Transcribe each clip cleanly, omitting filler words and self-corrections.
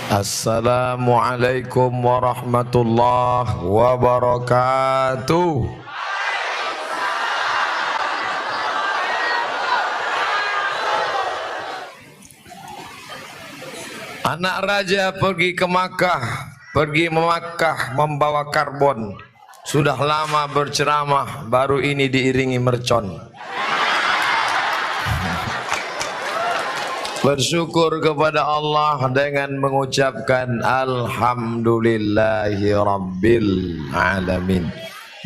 Assalamualaikum warahmatullahi wabarakatuh. Anak raja pergi ke Makkah, pergi Makkah membawa karbon. Sudah lama berceramah, baru ini diiringi mercon. Bersyukur kepada Allah dengan mengucapkan Alhamdulillahi Rabbil Alamin.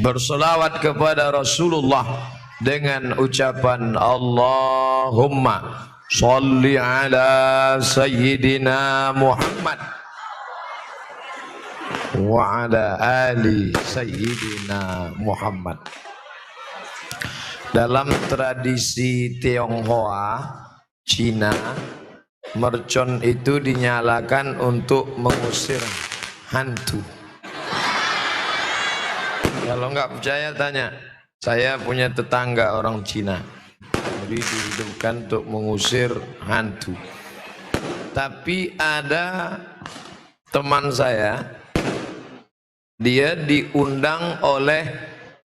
Berselawat kepada Rasulullah dengan ucapan Allahumma Salli ala Sayyidina Muhammad wa ala ali Sayyidina Muhammad. Dalam tradisi Tionghoa Cina, mercon itu dinyalakan untuk mengusir hantu. Kalau nggak percaya tanya, saya punya tetangga orang Cina, jadi dihidupkan untuk mengusir hantu. Tapi ada teman saya, dia diundang oleh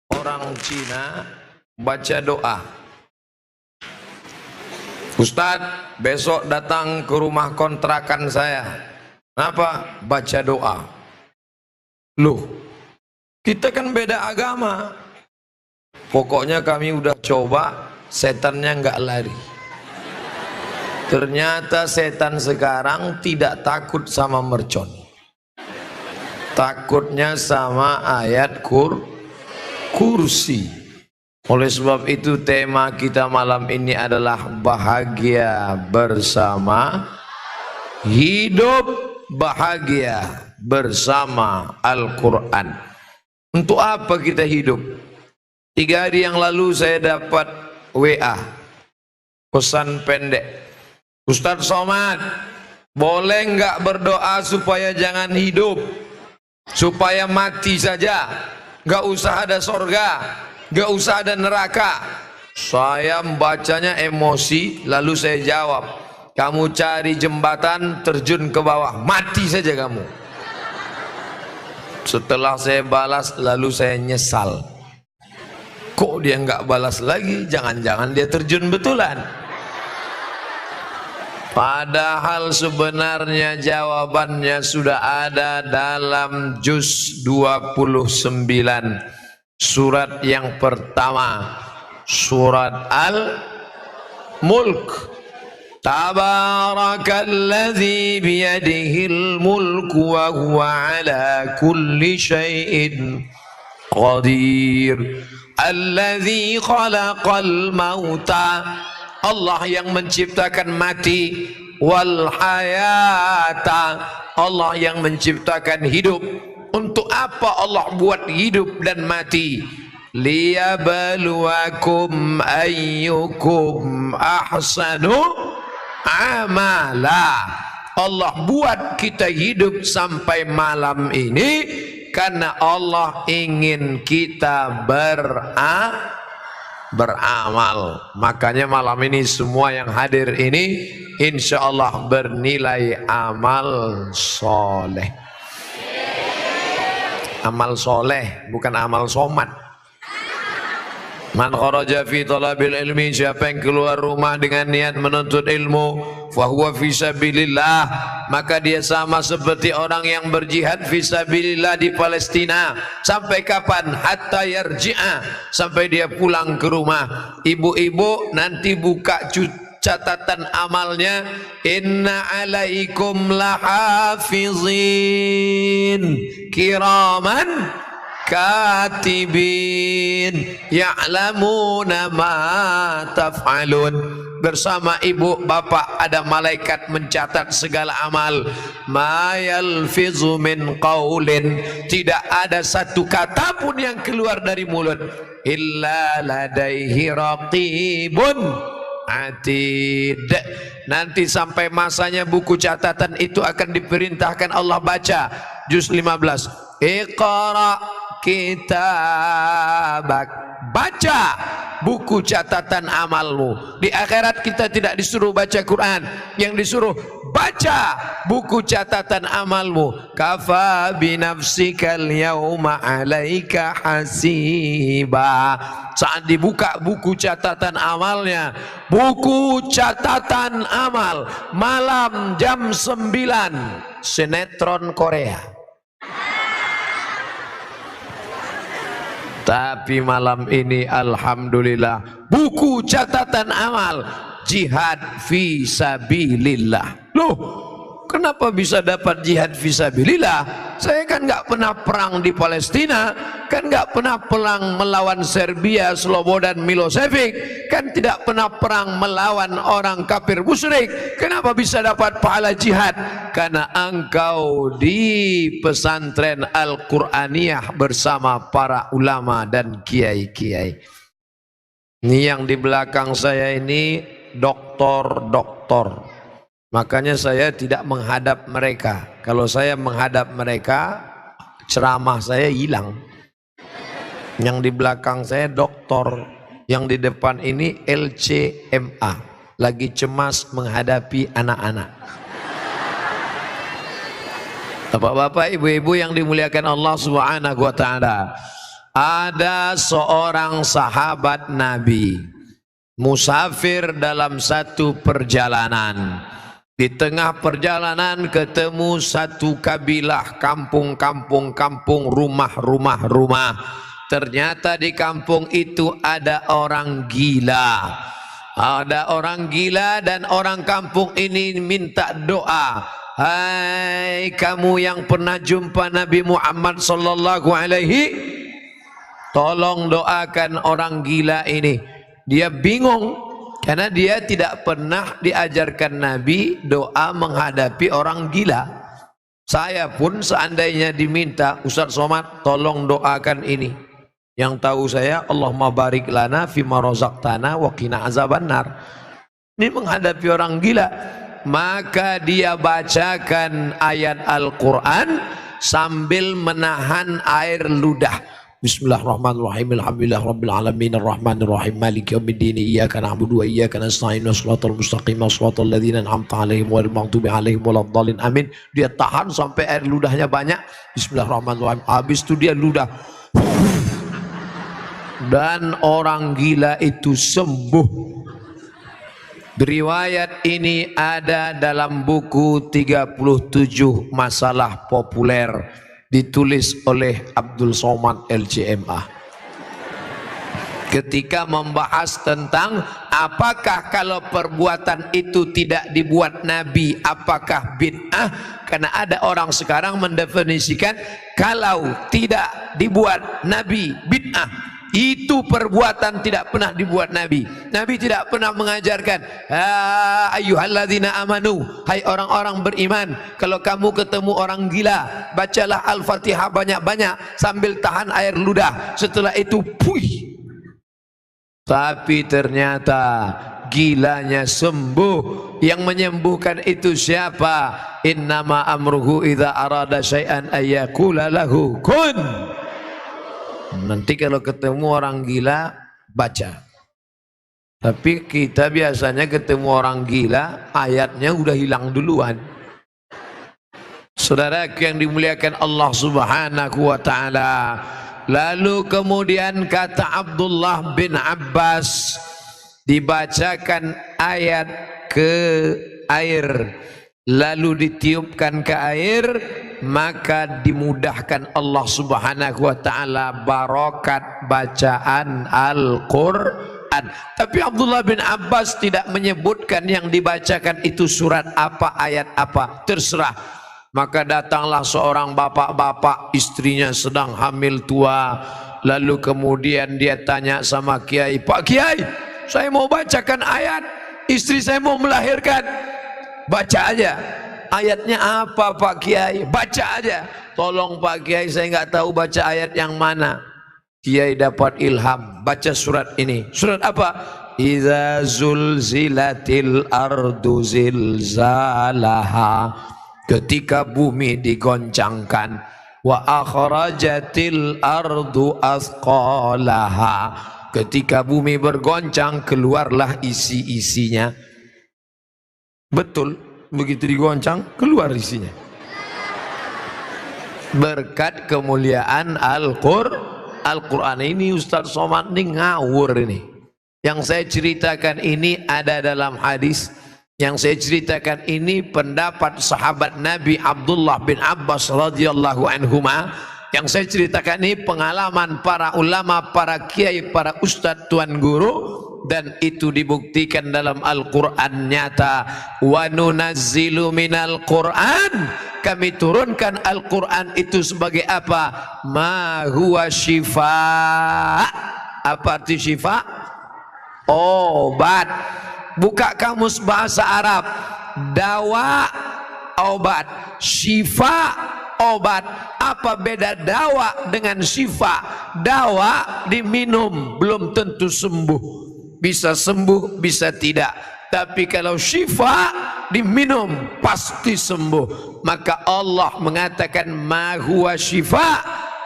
orang Cina baca doa. Ustadz, besok datang ke rumah kontrakan saya. Kenapa? Baca doa. Loh, kita kan beda agama. Pokoknya kami udah coba, setannya nggak lari. Ternyata setan sekarang tidak takut sama mercon. Takutnya sama ayat kursi. Oleh sebab itu tema kita malam ini adalah bahagia bersama, hidup bahagia bersama Al-Quran. Untuk apa kita hidup? 3 hari yang lalu saya dapat WA, pesan pendek. Ustadz Somad, boleh nggak berdoa supaya jangan hidup, supaya mati saja, nggak usah ada sorga, gak usah ada neraka. Saya membacanya emosi, lalu saya jawab, kamu cari jembatan, terjun ke bawah, mati saja kamu. Setelah saya balas, lalu saya nyesal. Kok dia nggak balas lagi? Jangan-jangan dia terjun betulan. Padahal sebenarnya jawabannya sudah ada dalam juz 29. Surat yang pertama, surat Al-Mulk. Tabarakalladzi biyadihil mulku wa huwa ala kulli syai'in qadir. Alladzi khalaqal mauta. Allah yang menciptakan mati, wal hayata. Allah yang menciptakan hidup. Untuk apa Allah buat hidup dan mati? Liyabluwakum ayyukum ahsanu amala. Allah buat kita hidup sampai malam ini karena Allah ingin kita beramal. Makanya malam ini semua yang hadir ini insya Allah bernilai amal soleh. Amal soleh, bukan amal somat. Man kharaja fi talabil ilmi, siapa yang keluar rumah dengan niat menuntut ilmu, fahuwa fi sabilillah, maka dia sama seperti orang yang berjihad fi sabilillah di Palestina. Sampai kapan? Hatta yarji'a, sampai dia pulang ke rumah. Ibu-ibu nanti buka catatan amalnya, inna alaikum lahafizin kiraman katibin ya'lamuna ma taf'alun. Bersama ibu bapak ada malaikat mencatat segala amal. Ma yalfizu min qaulin, tidak ada satu kata pun yang keluar dari mulut, illa ladaihi raqibun atid. Nanti sampai masanya buku catatan itu akan diperintahkan Allah baca juz 15. Iqra kitabak, baca buku catatan amalmu. Di akhirat kita tidak disuruh baca Quran, yang disuruh baca buku catatan amalmu. Kafa binafsikal yauma alaika hasiba. Saat dibuka buku catatan amalnya, buku catatan amal malam jam 9, sinetron Korea. Tapi malam ini alhamdulillah buku catatan amal jihad fi sabilillah. Loh, kenapa bisa dapat jihad fi sabilillah? Saya kan nggak pernah perang di Palestina, kan nggak pernah perang melawan Serbia, Slobodan Milosevic, kan tidak pernah perang melawan orang kafir musyrik. Kenapa bisa dapat pahala jihad? Karena engkau di pesantren Al-Qur'aniyah bersama para ulama dan kiai-kiai. Ini yang di belakang saya ini doktor-doktor. Makanya saya tidak menghadap mereka. Kalau saya menghadap mereka, ceramah saya hilang. Yang di belakang saya doktor, yang di depan ini LCMA, lagi cemas menghadapi anak-anak. Bapak-bapak, ibu-ibu yang dimuliakan Allah Subhanahu wa taala. Ada seorang sahabat Nabi musafir dalam satu perjalanan. Di tengah perjalanan ketemu satu kabilah, kampung, rumah. Ternyata di kampung itu ada orang gila. Ada orang gila dan orang kampung ini minta doa. Hai kamu yang pernah jumpa Nabi Muhammad sallallahu alaihi, tolong doakan orang gila ini. Dia bingung karena dia tidak pernah diajarkan Nabi doa menghadapi orang gila. Saya pun seandainya diminta, Ustaz Somad tolong doakan ini. Yang tahu saya, Allahumma barik lana fima razaqtana wa qina azabannar. Ini menghadapi orang gila. Maka dia bacakan ayat Al-Quran sambil menahan air ludah. Bismillahirrahmanirrahim. Alhamdulillah rabbil alamin arrahmanir rahim maliki yaumiddin iyyaka na'budu wa iyyaka nasta'in shiratal mustaqim shiratal ladzina an'amta 'alaihim ghairil maghdubi 'alaihim waladdallin. Amin. Dia tahan sampai air ludahnya banyak. Bismillahirrahmanirrahim. Habis itu dia ludah. Dan orang gila itu sembuh. Riwayat ini ada dalam buku 37 masalah populer, ditulis oleh Abdul Somad LCMA. Ketika membahas tentang apakah kalau perbuatan itu tidak dibuat Nabi, apakah bid'ah? Karena ada orang sekarang mendefinisikan kalau tidak dibuat Nabi bid'ah. Itu perbuatan tidak pernah dibuat Nabi. Nabi tidak pernah mengajarkan ayyuhalladzina amanu, hai orang-orang beriman, kalau kamu ketemu orang gila, bacalah Al-Fatihah banyak-banyak sambil tahan air ludah. Setelah itu puih. Tapi ternyata gilanya sembuh. Yang menyembuhkan itu siapa? Innama amruhu idza arada syai'an ayyaqula lahu kun. Nanti kalau ketemu orang gila baca. Tapi kita biasanya ketemu orang gila ayatnya udah hilang duluan. Saudaraku yang dimuliakan Allah Subhanahu wa taala. Lalu kemudian kata Abdullah bin Abbas, dibacakan ayat ke air, lalu ditiupkan ke air, maka dimudahkan Allah Subhanahu wa taala barokat bacaan Al-Qur'an. Tapi Abdullah bin Abbas tidak menyebutkan yang dibacakan itu surat apa, ayat apa, terserah. Maka datanglah seorang bapak-bapak, istrinya sedang hamil tua. Lalu kemudian dia tanya sama kiai, Pak Kiai, saya mau bacakan ayat, istri saya mau melahirkan. Baca aja. Ayatnya apa Pak Kiai? Baca aja. Tolong Pak Kiai, saya nggak tahu baca ayat yang mana. Kiai dapat ilham, baca surat ini. Surat apa? Idza zulzilatil ardu zilzalaha. Ketika bumi digoncangkan. Wa akhrajatil ardu asqalaha. Ketika bumi bergoncang, keluarlah isi-isinya. Betul, Begitu digoncang, keluar isinya. Berkat kemuliaan Al-Quran ini Ustaz Somad ini ngawur ini. Yang saya ceritakan ini ada dalam hadis. Yang saya ceritakan ini pendapat sahabat Nabi Abdullah bin Abbas radhiyallahu anhuma. Yang saya ceritakan ini pengalaman para ulama, para kiai, para ustadz, tuan guru. Dan itu dibuktikan dalam Al-Quran nyata. Wa nunazzilu minal Quran, kami turunkan Al-Quran itu sebagai apa? Ma huwa syifa. Apa arti syifa? Obat. Buka kamus bahasa Arab. Dawa, obat. Syifa, obat. Apa beda dawa dengan syifa? Dawa diminum belum tentu sembuh. Bisa sembuh, bisa tidak. Tapi kalau syifa diminum pasti sembuh. Maka Allah mengatakan ma huwa syifa.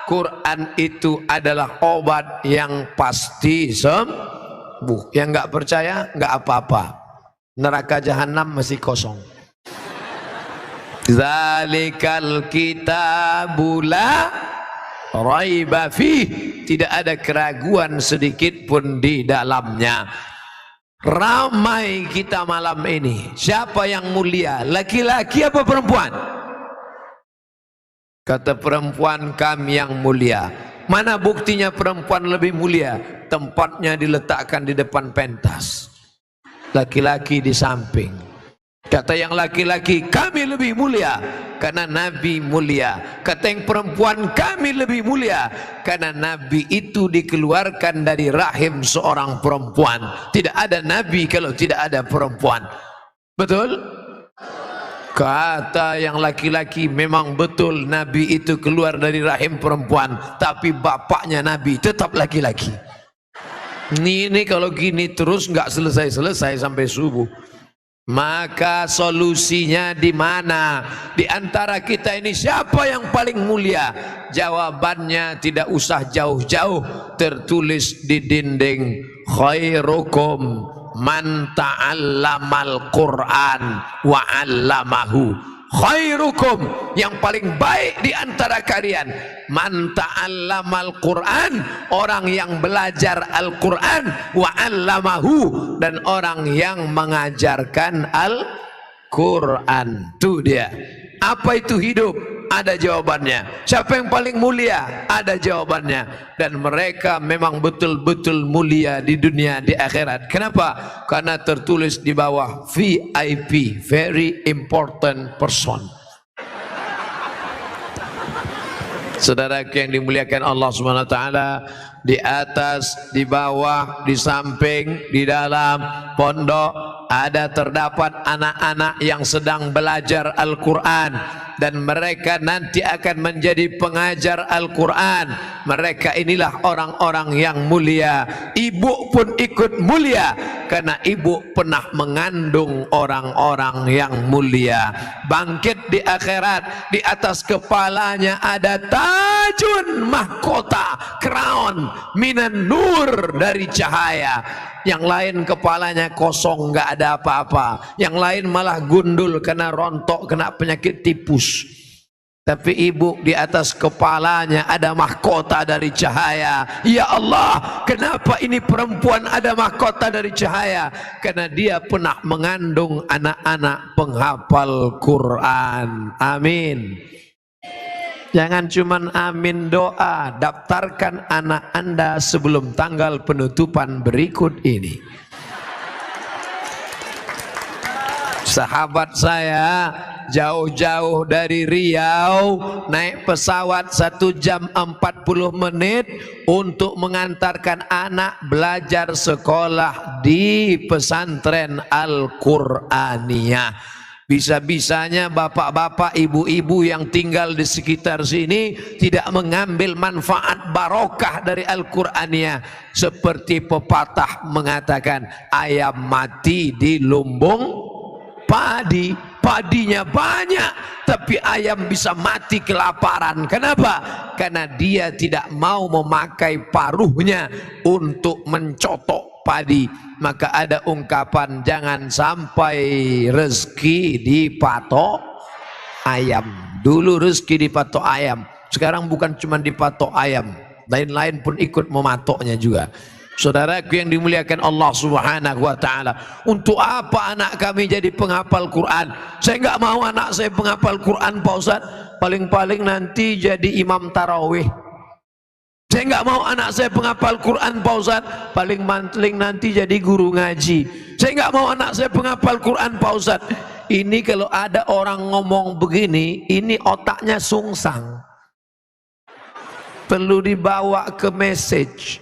Quran itu adalah obat yang pasti sembuh. Yang enggak percaya enggak apa-apa. Neraka jahanam masih kosong. Zalikal kitabula raiba fih. Tidak ada keraguan sedikit pun di dalamnya. Ramai kita malam ini. Siapa yang mulia? Laki-laki apa perempuan? Kata perempuan, kami yang mulia. Mana buktinya perempuan lebih mulia? Tempatnya diletakkan di depan pentas. Laki-laki di samping. Kata yang laki-laki, kami lebih mulia karena Nabi mulia. Kata yang perempuan, kami lebih mulia karena Nabi itu dikeluarkan dari rahim seorang perempuan. Tidak ada Nabi kalau tidak ada perempuan. Betul? Kata yang laki-laki, memang betul Nabi itu keluar dari rahim perempuan, tapi bapaknya Nabi tetap laki-laki. Ini kalau gini terus nggak selesai-selesai sampai subuh. Maka solusinya di mana? Di antara kita ini siapa yang paling mulia? Jawabannya tidak usah jauh-jauh, tertulis di dinding. Khairukum man ta'allamal Qur'an wa 'allamahu. Khairukum, yang paling baik di antara kalian, man ta'allamal Qur'an, orang yang belajar Al-Quran, wa 'allamahu, dan orang yang mengajarkan Al-Quran. Itu dia. Apa itu hidup? Ada jawabannya. Siapa yang paling mulia? Ada jawabannya. Dan mereka memang betul-betul mulia di dunia, di akhirat. Kenapa? Karena tertulis di bawah VIP, very important person. Saudara yang dimuliakan Allah Subhanahu wa taala, di atas, di bawah, di samping, di dalam pondok ada terdapat anak-anak yang sedang belajar Al-Quran, dan mereka nanti akan menjadi pengajar Al-Quran. Mereka inilah orang-orang yang mulia. Ibu pun ikut mulia karena ibu pernah mengandung orang-orang yang mulia. Bangkit di akhirat, di atas kepalanya ada tajun mahkota, crown minan nur, dari cahaya. Yang lain kepalanya kosong, nggak ada apa-apa. Yang lain malah gundul kena rontok, kena penyakit tipus. Tapi ibu di atas kepalanya ada mahkota dari cahaya. Ya Allah, kenapa ini perempuan ada mahkota dari cahaya? Karena dia pernah mengandung anak-anak penghafal Quran. Amin. Jangan cuman amin doa, daftarkan anak Anda sebelum tanggal penutupan berikut ini. Sahabat saya jauh-jauh dari Riau naik pesawat 1 jam 40 menit untuk mengantarkan anak belajar sekolah di pesantren Al-Qur'aniyah. Bisa-bisanya bapak-bapak, ibu-ibu yang tinggal di sekitar sini tidak mengambil manfaat barokah dari Al-Qur'aniyah. Seperti pepatah mengatakan, ayam mati di lumbung padi. Padinya banyak, tapi ayam bisa mati kelaparan. Kenapa? Karena dia tidak mau memakai paruhnya untuk mencotok padi. Maka ada ungkapan, jangan sampai rezeki dipatok ayam. Dulu rezeki dipatok ayam, sekarang bukan cuma dipatok ayam, lain-lain pun ikut mematoknya juga. Saudaraku yang dimuliakan Allah Subhanahu wa ta'ala, untuk apa anak kami jadi penghafal Quran? Saya nggak mau anak saya penghafal Quran, Pak Ustaz. Paling-paling nanti jadi imam tarawih. Saya nggak mau anak saya penghafal Quran, Pak Ustaz. Paling-paling nanti jadi guru ngaji. Saya nggak mau anak saya penghafal Quran, Pak Ustaz. Ini kalau ada orang ngomong begini, ini otaknya sungsang. Perlu dibawa ke message,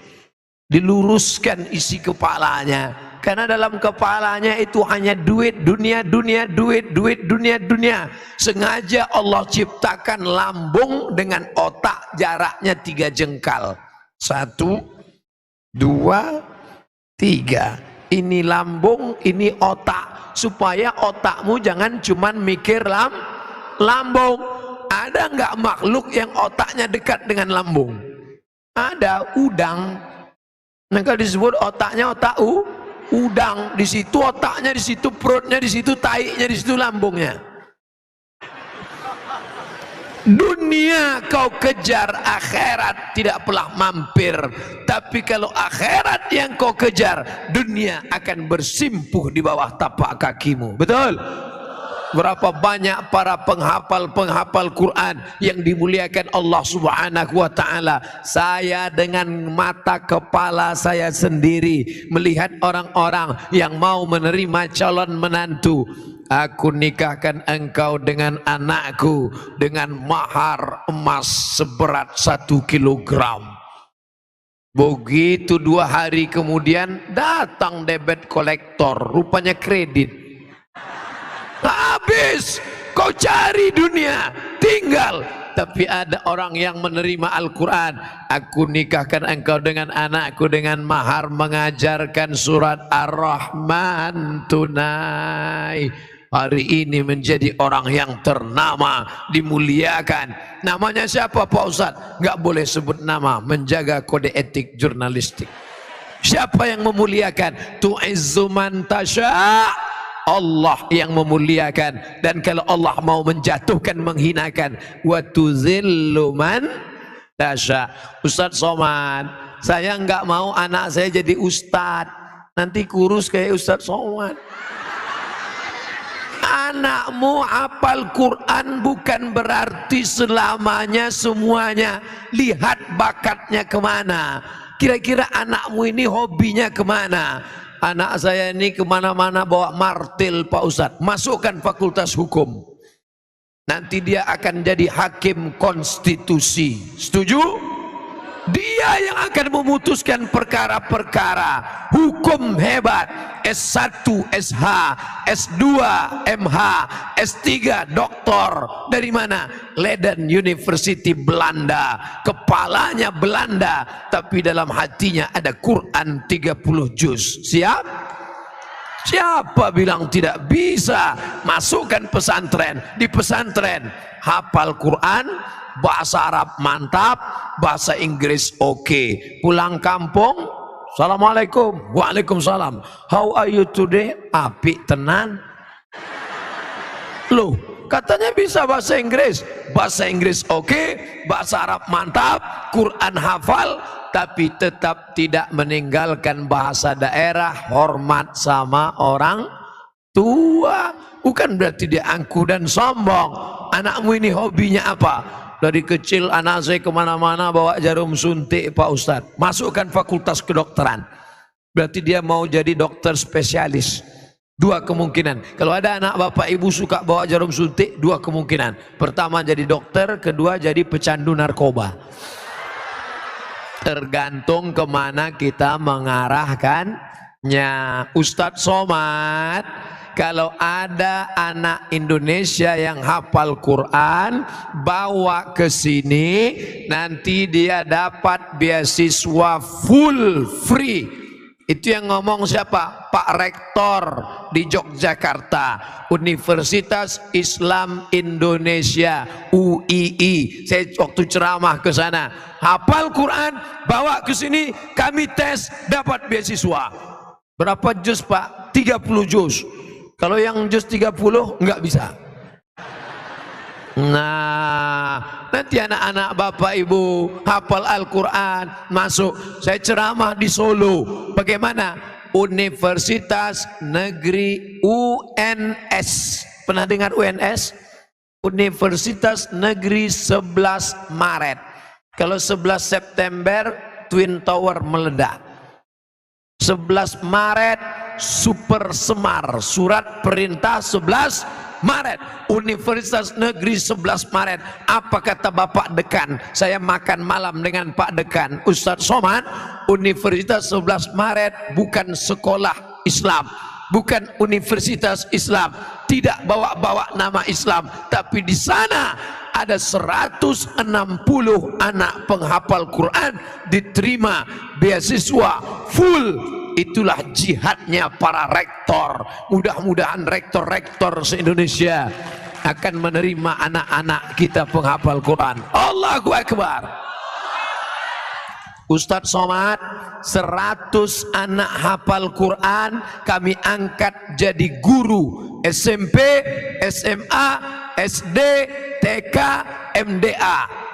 diluruskan isi kepalanya, karena dalam kepalanya itu hanya duit, dunia, duit, dunia. Sengaja Allah ciptakan lambung dengan otak jaraknya 3 jengkal. 1, 2, 3. Ini lambung, ini otak, supaya otakmu jangan cuman mikir lambung. Ada nggak makhluk yang otaknya dekat dengan lambung? Ada, udang. Maka disebut otaknya otak udang. Di situ otaknya, di situ perutnya, di situ taiknya, di situ lambungnya. Dunia kau kejar, akhirat tidak pernah mampir. Tapi kalau akhirat yang kau kejar, dunia akan bersimpuh di bawah tapak kakimu. Betul? Berapa banyak para penghafal Quran yang dimuliakan Allah Subhanahu wa ta'ala. Saya dengan mata kepala saya sendiri melihat orang-orang yang mau menerima calon menantu. Aku nikahkan engkau dengan anakku dengan mahar emas seberat 1 kilogram. Begitu 2 hari kemudian datang debit kolektor, rupanya kredit. Habis kau cari dunia, tinggal. Tapi ada orang yang menerima Al-Quran. Aku nikahkan engkau dengan anakku dengan mahar mengajarkan surat Ar-Rahman tunai. Hari ini menjadi orang yang ternama, dimuliakan. Namanya siapa, Pak Ustadz? Nggak boleh sebut nama, menjaga kode etik jurnalistik. Siapa yang memuliakan? Tu'izzu man tasya', Allah yang memuliakan. Dan kalau Allah mau menjatuhkan, menghinakan, wa tuzillu man tasya'. Ustadz Somad, saya nggak mau anak saya jadi ustadz, nanti kurus kayak Ustadz Somad. Anakmu hafal Quran bukan berarti selamanya semuanya. Lihat bakatnya kemana. Kira-kira anakmu ini hobinya kemana? Anak saya ini kemana-mana bawa martil, Pak Ustadz. Masukkan fakultas hukum. Nanti dia akan jadi hakim konstitusi. Setuju? Dia yang akan memutuskan perkara-perkara hukum hebat. S1, SH, S2, MH, S3, doktor. Dari mana? Leiden University, Belanda. Kepalanya Belanda, tapi dalam hatinya ada Quran 30 juz. Siap? Siapa bilang tidak bisa? Masukkan pesantren. Di pesantren hafal Quran, bahasa Arab mantap, bahasa Inggris oke. Pulang kampung, Assalamualaikum. Waalaikumsalam. How are you today? Apik tenan. Loh, katanya bisa bahasa Inggris. Bahasa Inggris oke, bahasa Arab mantap, Quran hafal, tapi tetap tidak meninggalkan bahasa daerah, hormat sama orang tua. Bukan berarti dia angkuh dan sombong. Anakmu ini hobinya apa? Dari kecil anak saya kemana-mana bawa jarum suntik, Pak Ustadz. Masukkan fakultas kedokteran. Berarti dia mau jadi dokter spesialis. 2 kemungkinan. Kalau ada anak bapak ibu suka bawa jarum suntik, 2 kemungkinan. Pertama jadi dokter, kedua jadi pecandu narkoba. Tergantung kemana kita mengarahkannya. Ustadz Somad, kalau ada anak Indonesia yang hafal Quran, bawa ke sini, nanti dia dapat beasiswa full free. Itu yang ngomong siapa? Pak Rektor di Yogyakarta, Universitas Islam Indonesia, UII. Saya waktu ceramah ke sana, hafal Quran, bawa ke sini, kami tes, dapat beasiswa. Berapa juz Pak? 30 juz. Kalau yang juz 30 nggak bisa. Nah, nanti anak-anak Bapak Ibu hafal Al-Quran masuk. Saya ceramah di Solo. Bagaimana? Universitas Negeri UNS. Pernah dengar UNS? Universitas Negeri 11 Maret. Kalau 11 September Twin Tower meledak. 11 Maret Super Semar, surat perintah 11 Maret, Universitas Negeri 11 Maret. Apa kata Bapak Dekan? Saya makan malam dengan Pak Dekan, Ustadz Somad. Universitas 11 Maret bukan sekolah Islam, bukan universitas Islam, tidak bawa-bawa nama Islam, tapi di sana ada 160 anak penghafal Quran diterima beasiswa full. Itulah jihadnya para rektor. Mudah-mudahan rektor-rektor se-Indonesia akan menerima anak-anak kita penghafal Quran. Allahu Akbar. Ustadz Somad, 100 anak hafal Quran kami angkat jadi guru SMP, SMA, SD, TK, MDA.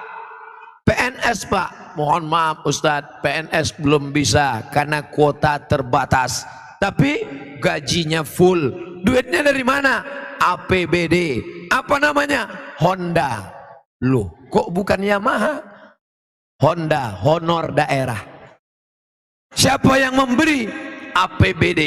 PNS Pak, mohon maaf Ustadz, PNS belum bisa karena kuota terbatas, tapi gajinya full. Duitnya dari mana? APBD. Apa namanya? Honda. Loh, kok bukan Yamaha? Honda, honor daerah. Siapa yang memberi? APBD.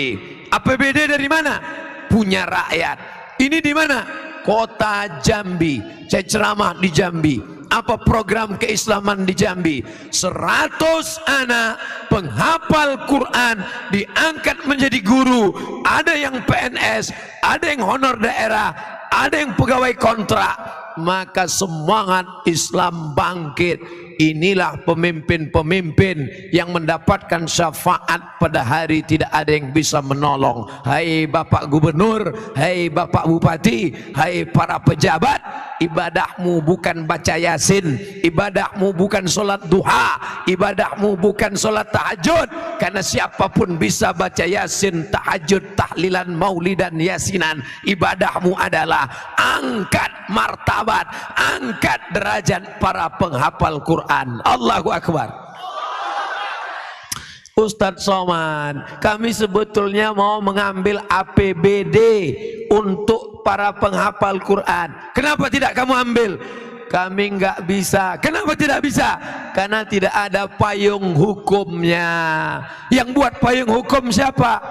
APBD dari mana? Punya rakyat. Ini di mana? Kota Jambi. Saya ceramah di Jambi. Apa program keislaman di Jambi? 100 anak penghafal Quran diangkat menjadi guru. Ada yang PNS, ada yang honor daerah, ada yang pegawai kontrak. Maka semangat Islam bangkit. Inilah pemimpin-pemimpin yang mendapatkan syafaat pada hari tidak ada yang bisa menolong. Hai Bapak Gubernur, hai Bapak Bupati, hai para pejabat, ibadahmu bukan baca Yasin, ibadahmu bukan sholat duha, ibadahmu bukan sholat tahajud. Karena siapapun bisa baca Yasin, tahajud, tahlilan, maulidan, yasinan. Ibadahmu adalah angkat martabat, angkat derajat para penghafal Quran. Allahu Akbar. Ustadz Somad, kami sebetulnya mau mengambil APBD untuk para penghafal Quran. Kenapa tidak kamu ambil? Kami nggak bisa. Kenapa tidak bisa? Karena tidak ada payung hukumnya. Yang buat payung hukum siapa?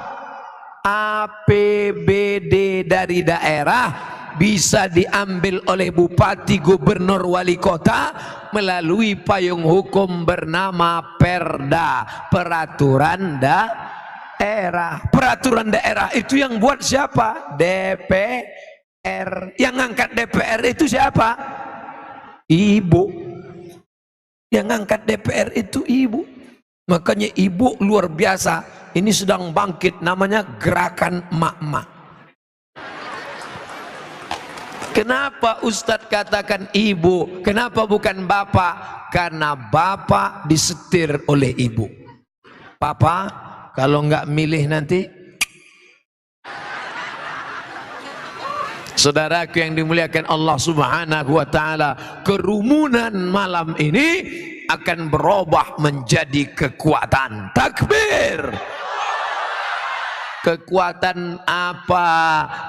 APBD dari daerah bisa diambil oleh bupati, gubernur, wali kota melalui payung hukum bernama Perda, peraturan daerah. Peraturan daerah itu yang buat siapa? DPR. Yang angkat DPR itu siapa? Ibu. Yang angkat DPR itu ibu. Makanya ibu luar biasa. Ini sedang bangkit, namanya gerakan emak-emak. Kenapa Ustadz katakan ibu? Kenapa bukan bapak? Karena bapak disetir oleh ibu. Papa, kalau nggak milih nanti. Saudaraku yang dimuliakan Allah Subhanahu wa Ta'ala, kerumunan malam ini akan berubah menjadi kekuatan. Takbir. Kekuatan apa?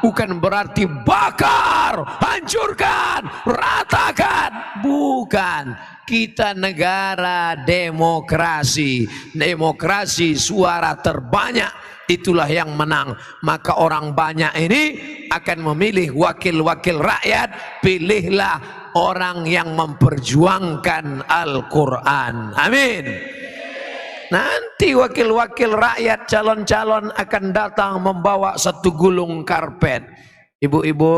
Bukan berarti bakar, hancurkan, ratakan. Bukan. Kita negara demokrasi. Demokrasi suara terbanyak, itulah yang menang. Maka orang banyak ini akan memilih wakil-wakil rakyat. Pilihlah orang yang memperjuangkan Al-Quran. Amin. Nanti wakil-wakil rakyat, calon-calon akan datang membawa satu gulung karpet. Ibu-ibu,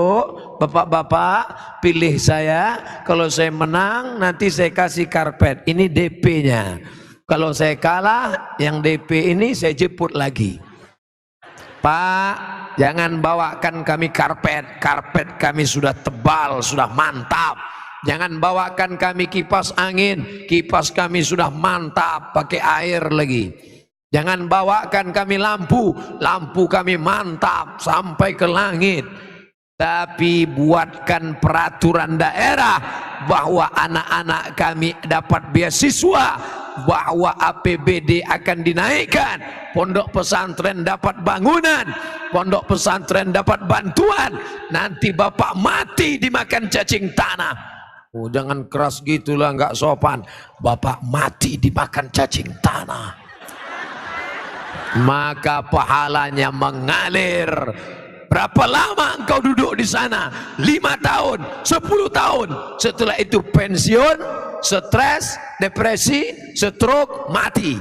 bapak-bapak, pilih saya. Kalau saya menang, nanti saya kasih karpet. Ini DP-nya. Kalau saya kalah, yang DP ini saya jemput lagi. Pak, jangan bawakan kami karpet. Karpet kami sudah tebal, sudah mantap. Jangan bawakan kami kipas angin. Kipas kami sudah mantap, pakai air lagi. Jangan bawakan kami lampu, lampu kami mantap sampai ke langit. Tapi buatkan peraturan daerah bahwa anak-anak kami dapat beasiswa, bahwa APBD akan dinaikkan, pondok pesantren dapat bangunan, pondok pesantren dapat bantuan. Nanti bapak mati dimakan cacing tanah. Oh, jangan keras gitulah, nggak sopan. Bapak mati dimakan cacing tanah, maka pahalanya mengalir. Berapa lama engkau duduk di sana? 5 tahun, 10 tahun. Setelah itu pensiun, stres, depresi, stroke, mati.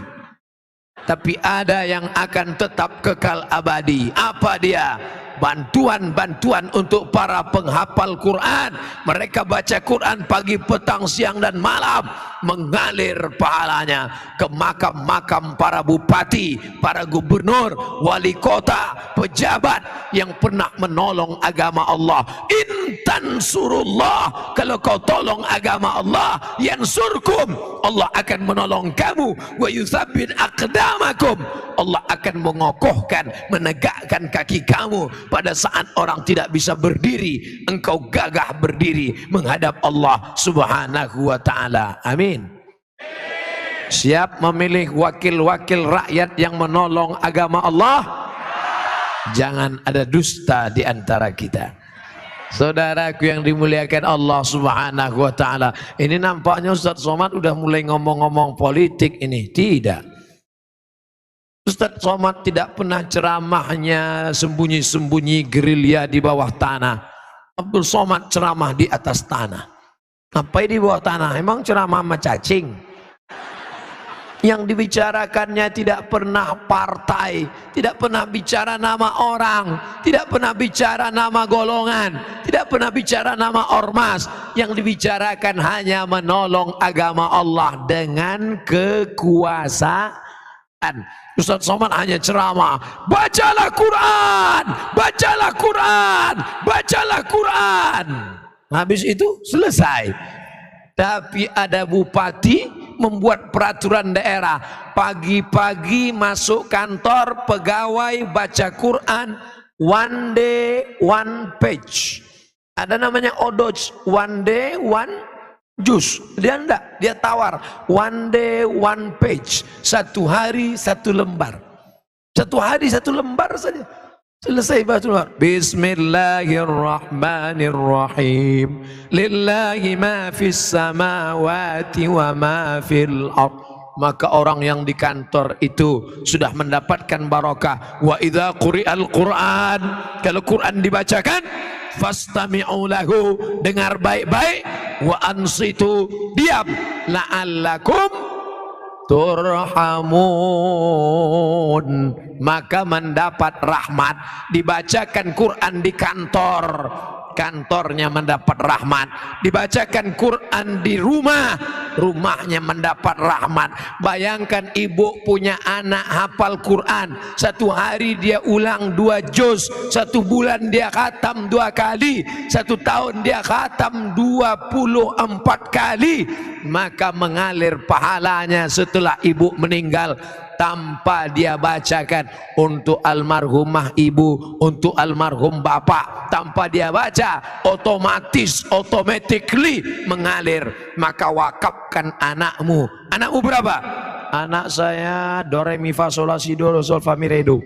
Tapi ada yang akan tetap kekal abadi. Apa dia? Bantuan-bantuan untuk para penghafal Quran. Mereka baca Quran pagi, petang, siang dan malam. Mengalir pahalanya ke makam-makam para bupati, para gubernur, wali kota, pejabat yang pernah menolong agama Allah. Intan surullah, kalau kau tolong agama Allah, yansurkum, Allah akan menolong kamu. Wa yuthabbit aqdamakum, Allah akan mengokohkan, menegakkan kaki kamu. Pada saat orang tidak bisa berdiri, engkau gagah berdiri menghadap Allah subhanahu wa ta'ala. Amin. Siap memilih wakil-wakil rakyat yang menolong agama Allah? Jangan ada dusta di antara kita. Saudaraku yang dimuliakan Allah subhanahu wa ta'ala, ini nampaknya Ustaz Somad udah mulai ngomong-ngomong politik ini. Tidak. Ustaz Somad tidak pernah ceramahnya sembunyi-sembunyi gerilya di bawah tanah. Abdul Somad ceramah di atas tanah. Apa di bawah tanah? Emang ceramah sama cacing? Yang dibicarakannya tidak pernah partai, tidak pernah bicara nama orang, tidak pernah bicara nama golongan, tidak pernah bicara nama ormas. Yang dibicarakan hanya menolong agama Allah dengan kekuasaan. Ustaz Somad hanya ceramah, bacalah Quran, bacalah Quran, bacalah Quran. Habis itu selesai. Tapi ada bupati membuat peraturan daerah, pagi-pagi masuk kantor pegawai baca Quran, one day one page. Ada namanya odoj, one day one juz. Dia enggak, dia tawar one day one page, satu hari satu lembar, satu hari satu lembar saja selesai baca. Bismillahirrahmanirrahim, lillahi ma fis samawati wa ma fil ard. Maka orang yang di kantor itu sudah mendapatkan barokah. Wa idza quri'al Quran, kalau Quran dibacakan, fastami'u lahu, dengar baik-baik, wa ansitu, diam, la'allakum turhamun, maka mendapat rahmat. Dibacakan Quran di kantor, kantornya mendapat rahmat. Dibacakan Quran di rumah, rumahnya mendapat rahmat. Bayangkan ibu punya anak hafal Quran, satu hari dia ulang 2 juz, satu bulan dia khatam 2 kali, satu tahun dia khatam 24 kali, maka mengalir pahalanya setelah ibu meninggal tanpa dia bacakan. Untuk almarhumah ibu, untuk almarhum bapak, tanpa dia baca, otomatis, automatically mengalir. Maka wakafkan anakmu. Anakmu berapa? Anak saya do re mi fa sol la si do sol fa mi re do.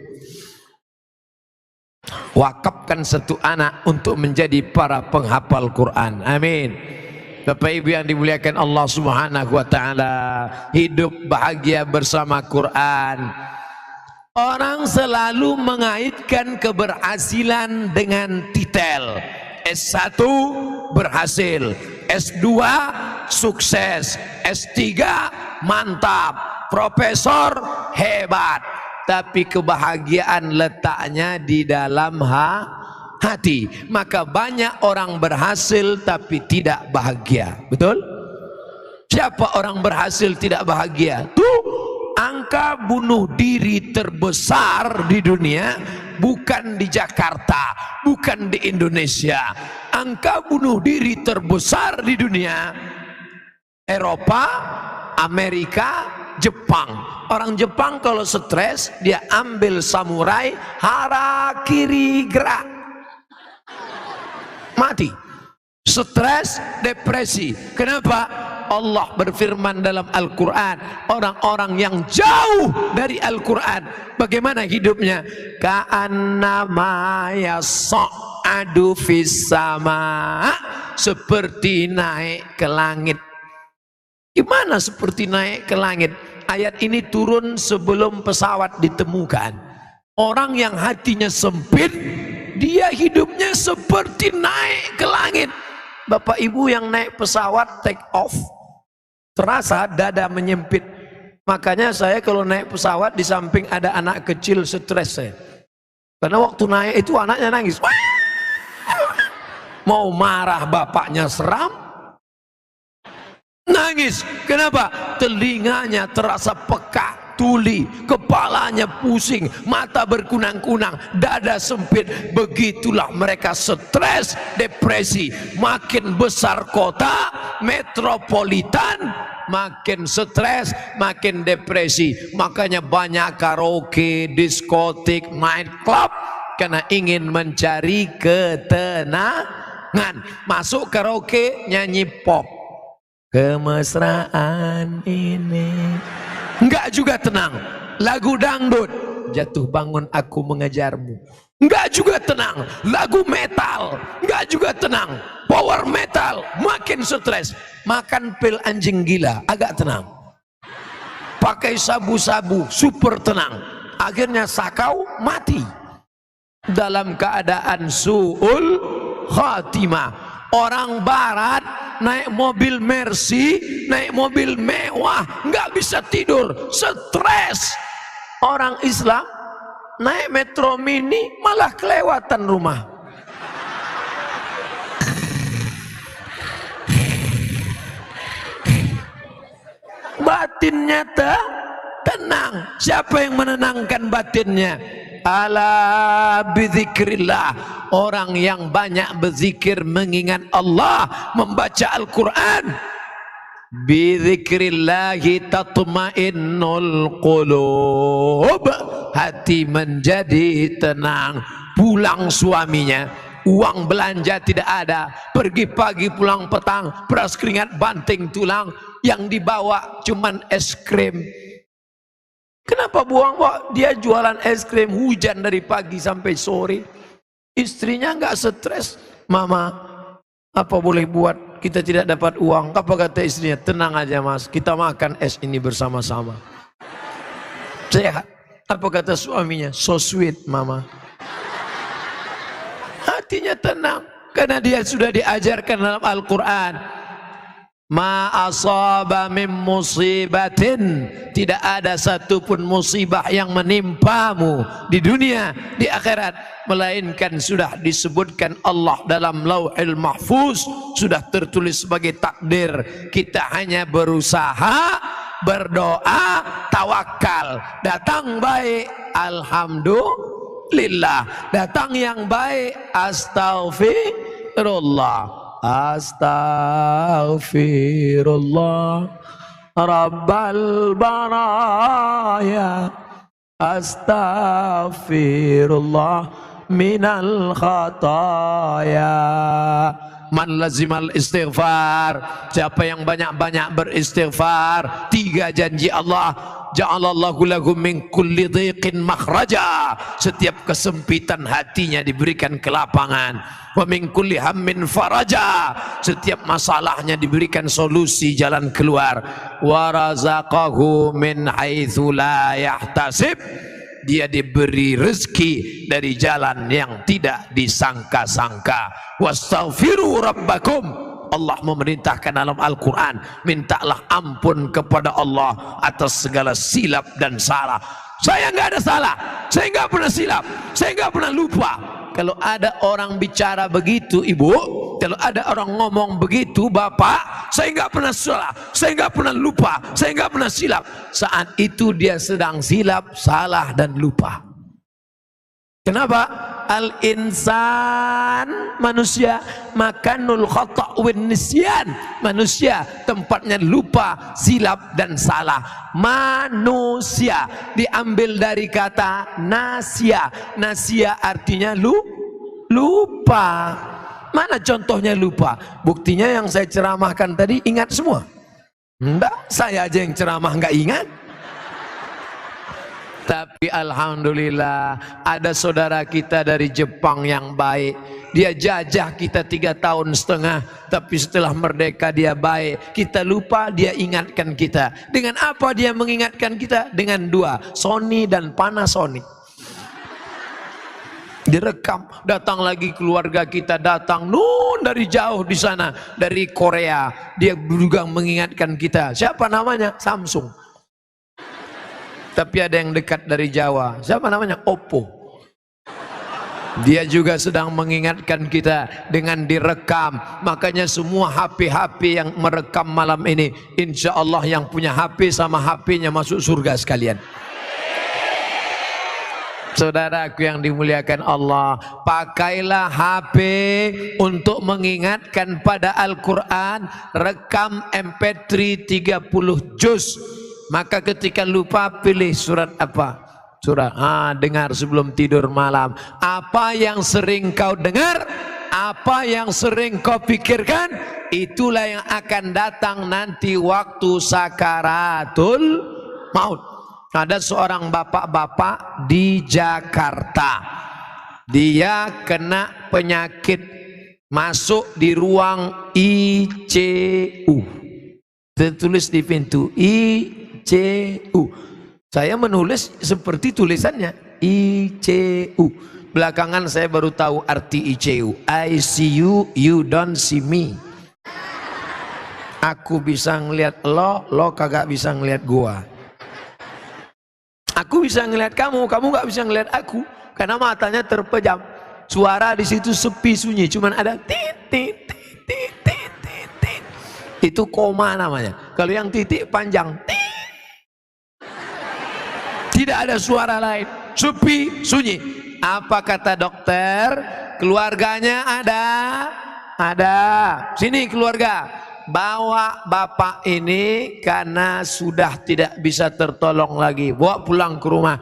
Wakafkan satu anak untuk menjadi para penghafal Quran. Amin. Bapak Ibu yang dimuliakan Allah subhanahu wa ta'ala, hidup bahagia bersama Quran. Orang selalu mengaitkan keberhasilan dengan titel. S1 berhasil, S2 sukses, S3 mantap, profesor hebat. Tapi kebahagiaan letaknya di dalam hati. Maka banyak orang berhasil tapi tidak bahagia. Betul? Siapa orang berhasil tidak bahagia? Tuh, angka bunuh diri terbesar di dunia bukan di Jakarta, bukan di Indonesia. Angka bunuh diri terbesar di dunia Eropa, Amerika, Jepang. Orang Jepang kalau stres dia ambil samurai, harakiri, gerak, mati. Stres, depresi. Kenapa? Allah berfirman dalam Al-Quran, orang-orang yang jauh dari Al-Quran bagaimana hidupnya? Ka'annama yas'adu fis sama, seperti naik ke langit. Gimana seperti naik ke langit? Ayat ini turun sebelum pesawat ditemukan. Orang yang hatinya sempit, dia hidupnya seperti naik ke langit. Bapak ibu yang naik pesawat take off, terasa dada menyempit. Makanya saya kalau naik pesawat di samping ada anak kecil stres saya. Karena waktu naik itu anaknya nangis. Mau marah bapaknya seram, nangis. Kenapa? Telinganya terasa peka, tuli, kepalanya pusing, mata berkunang-kunang, dada sempit. Begitulah mereka stres, depresi. Makin besar kota metropolitan, makin stres, makin depresi. Makanya banyak karaoke, diskotik, night club, karena ingin mencari ketenangan. Masuk karaoke nyanyi pop, kemesraan ini enggak juga tenang. Lagu dangdut, jatuh bangun aku mengejarmu, enggak juga tenang. Lagu metal, enggak juga tenang. Power metal, makin stres. Makan pil anjing gila, agak tenang. Pakai sabu-sabu, super tenang. Akhirnya sakau, mati. Dalam keadaan su'ul khatimah. Orang barat naik mobil Mercy, naik mobil mewah, nggak bisa tidur, stres. Orang Islam naik metro mini malah kelewatan rumah. Batinnya tenang. Siapa yang menenangkan batinnya? Ala bidzikrillah, orang yang banyak berzikir mengingat Allah, membaca Al-Quran. Bidzikrillahi tatma'innul qulub, hati menjadi tenang. Pulang suaminya, uang belanja tidak ada, pergi pagi pulang petang, peras keringat banting tulang, yang dibawa cuman es krim. Kenapa buang, Pak? Dia jualan es krim, hujan dari pagi sampai sore. Istrinya nggak stres. Mama, apa boleh buat? Kita tidak dapat uang. Apa kata istrinya? Tenang aja mas, kita makan es ini bersama-sama. Sehat. Apa kata suaminya? So sweet mama. Hatinya tenang, karena dia sudah diajarkan dalam Al-Quran. Ma asaba min musibatin, tidak ada satupun musibah yang menimpamu di dunia, di akhirat, melainkan sudah disebutkan Allah dalam Lauhil Mahfuz, sudah tertulis sebagai takdir. Kita hanya berusaha, berdoa, tawakal. Datang baik, alhamdulillah. Datang yang baik, astaghfirullah. Astaghfirullah Rabbal baraya, astaghfirullah minal khataya. Man lazimal istighfar, siapa yang banyak-banyak beristighfar, 3 janji Allah. Ja'alallahu lahu min kulli dhiqin makhraja, setiap kesempitan hatinya diberikan kelapangan. Wa min kulli hammin faraja, setiap masalahnya diberikan solusi, jalan keluar. Wa razaqahu min haitsu la yahtasib, dia diberi rezeki dari jalan yang tidak disangka-sangka. Wastaghfiru rabbakum, Allah memerintahkan dalam Al-Quran, mintalah ampun kepada Allah atas segala silap dan salah. Saya nggak ada salah, saya nggak pernah silap, saya nggak pernah lupa. Kalau ada orang bicara begitu ibu, kalau ada orang ngomong begitu bapak, saya nggak pernah salah, saya nggak pernah lupa, saya nggak pernah silap. Saat itu dia sedang silap, salah dan lupa. Kenapa? al-insan, manusia, makanul khata' wan nisyan, manusia tempatnya lupa, silap dan salah. Manusia diambil dari kata nasia. Nasia artinya lupa. Mana contohnya lupa? Buktinya yang saya ceramahkan tadi ingat semua? Enggak, saya aja yang ceramah enggak ingat. Tapi alhamdulillah ada saudara kita dari Jepang yang baik. Dia jajah kita 3 tahun setengah, tapi setelah merdeka dia baik. Kita lupa, dia ingatkan kita. Dengan apa dia mengingatkan kita? Dengan 2, Sony dan Panasonic. Direkam, datang lagi keluarga kita, datang dari jauh di sana, dari Korea. Dia juga mengingatkan kita. Siapa namanya? Samsung. Tapi ada yang dekat dari Jawa. Siapa namanya? Oppo. Dia juga sedang mengingatkan kita dengan direkam. Makanya semua HP-HP yang merekam malam ini, insya Allah yang punya HP sama HP-nya masuk surga sekalian. Saudaraku yang dimuliakan Allah, pakailah HP untuk mengingatkan pada Al-Quran. Rekam MP3 30 juz. Maka ketika lupa, pilih surat apa? Dengar sebelum tidur malam. Apa yang sering kau dengar, apa yang sering kau pikirkan, itulah yang akan datang nanti waktu sakaratul maut. Ada seorang bapak-bapak di Jakarta. Dia kena penyakit, masuk di ruang ICU. Tertulis di pintu ICU. Saya menulis seperti tulisannya ICU. Belakangan saya baru tahu arti ICU. I see you, you don't see me. Aku bisa ngelihat lo kagak bisa ngelihat gua. Aku bisa ngelihat kamu nggak bisa ngelihat aku karena matanya terpejam. Suara di situ sepi sunyi, cuman ada titik. Itu koma namanya. Kalau yang titik panjang, tidak ada suara lain, sepi sunyi. Apa kata dokter? Keluarganya ada. Sini keluarga, bawa bapak ini karena sudah tidak bisa tertolong lagi. Bawa pulang ke rumah.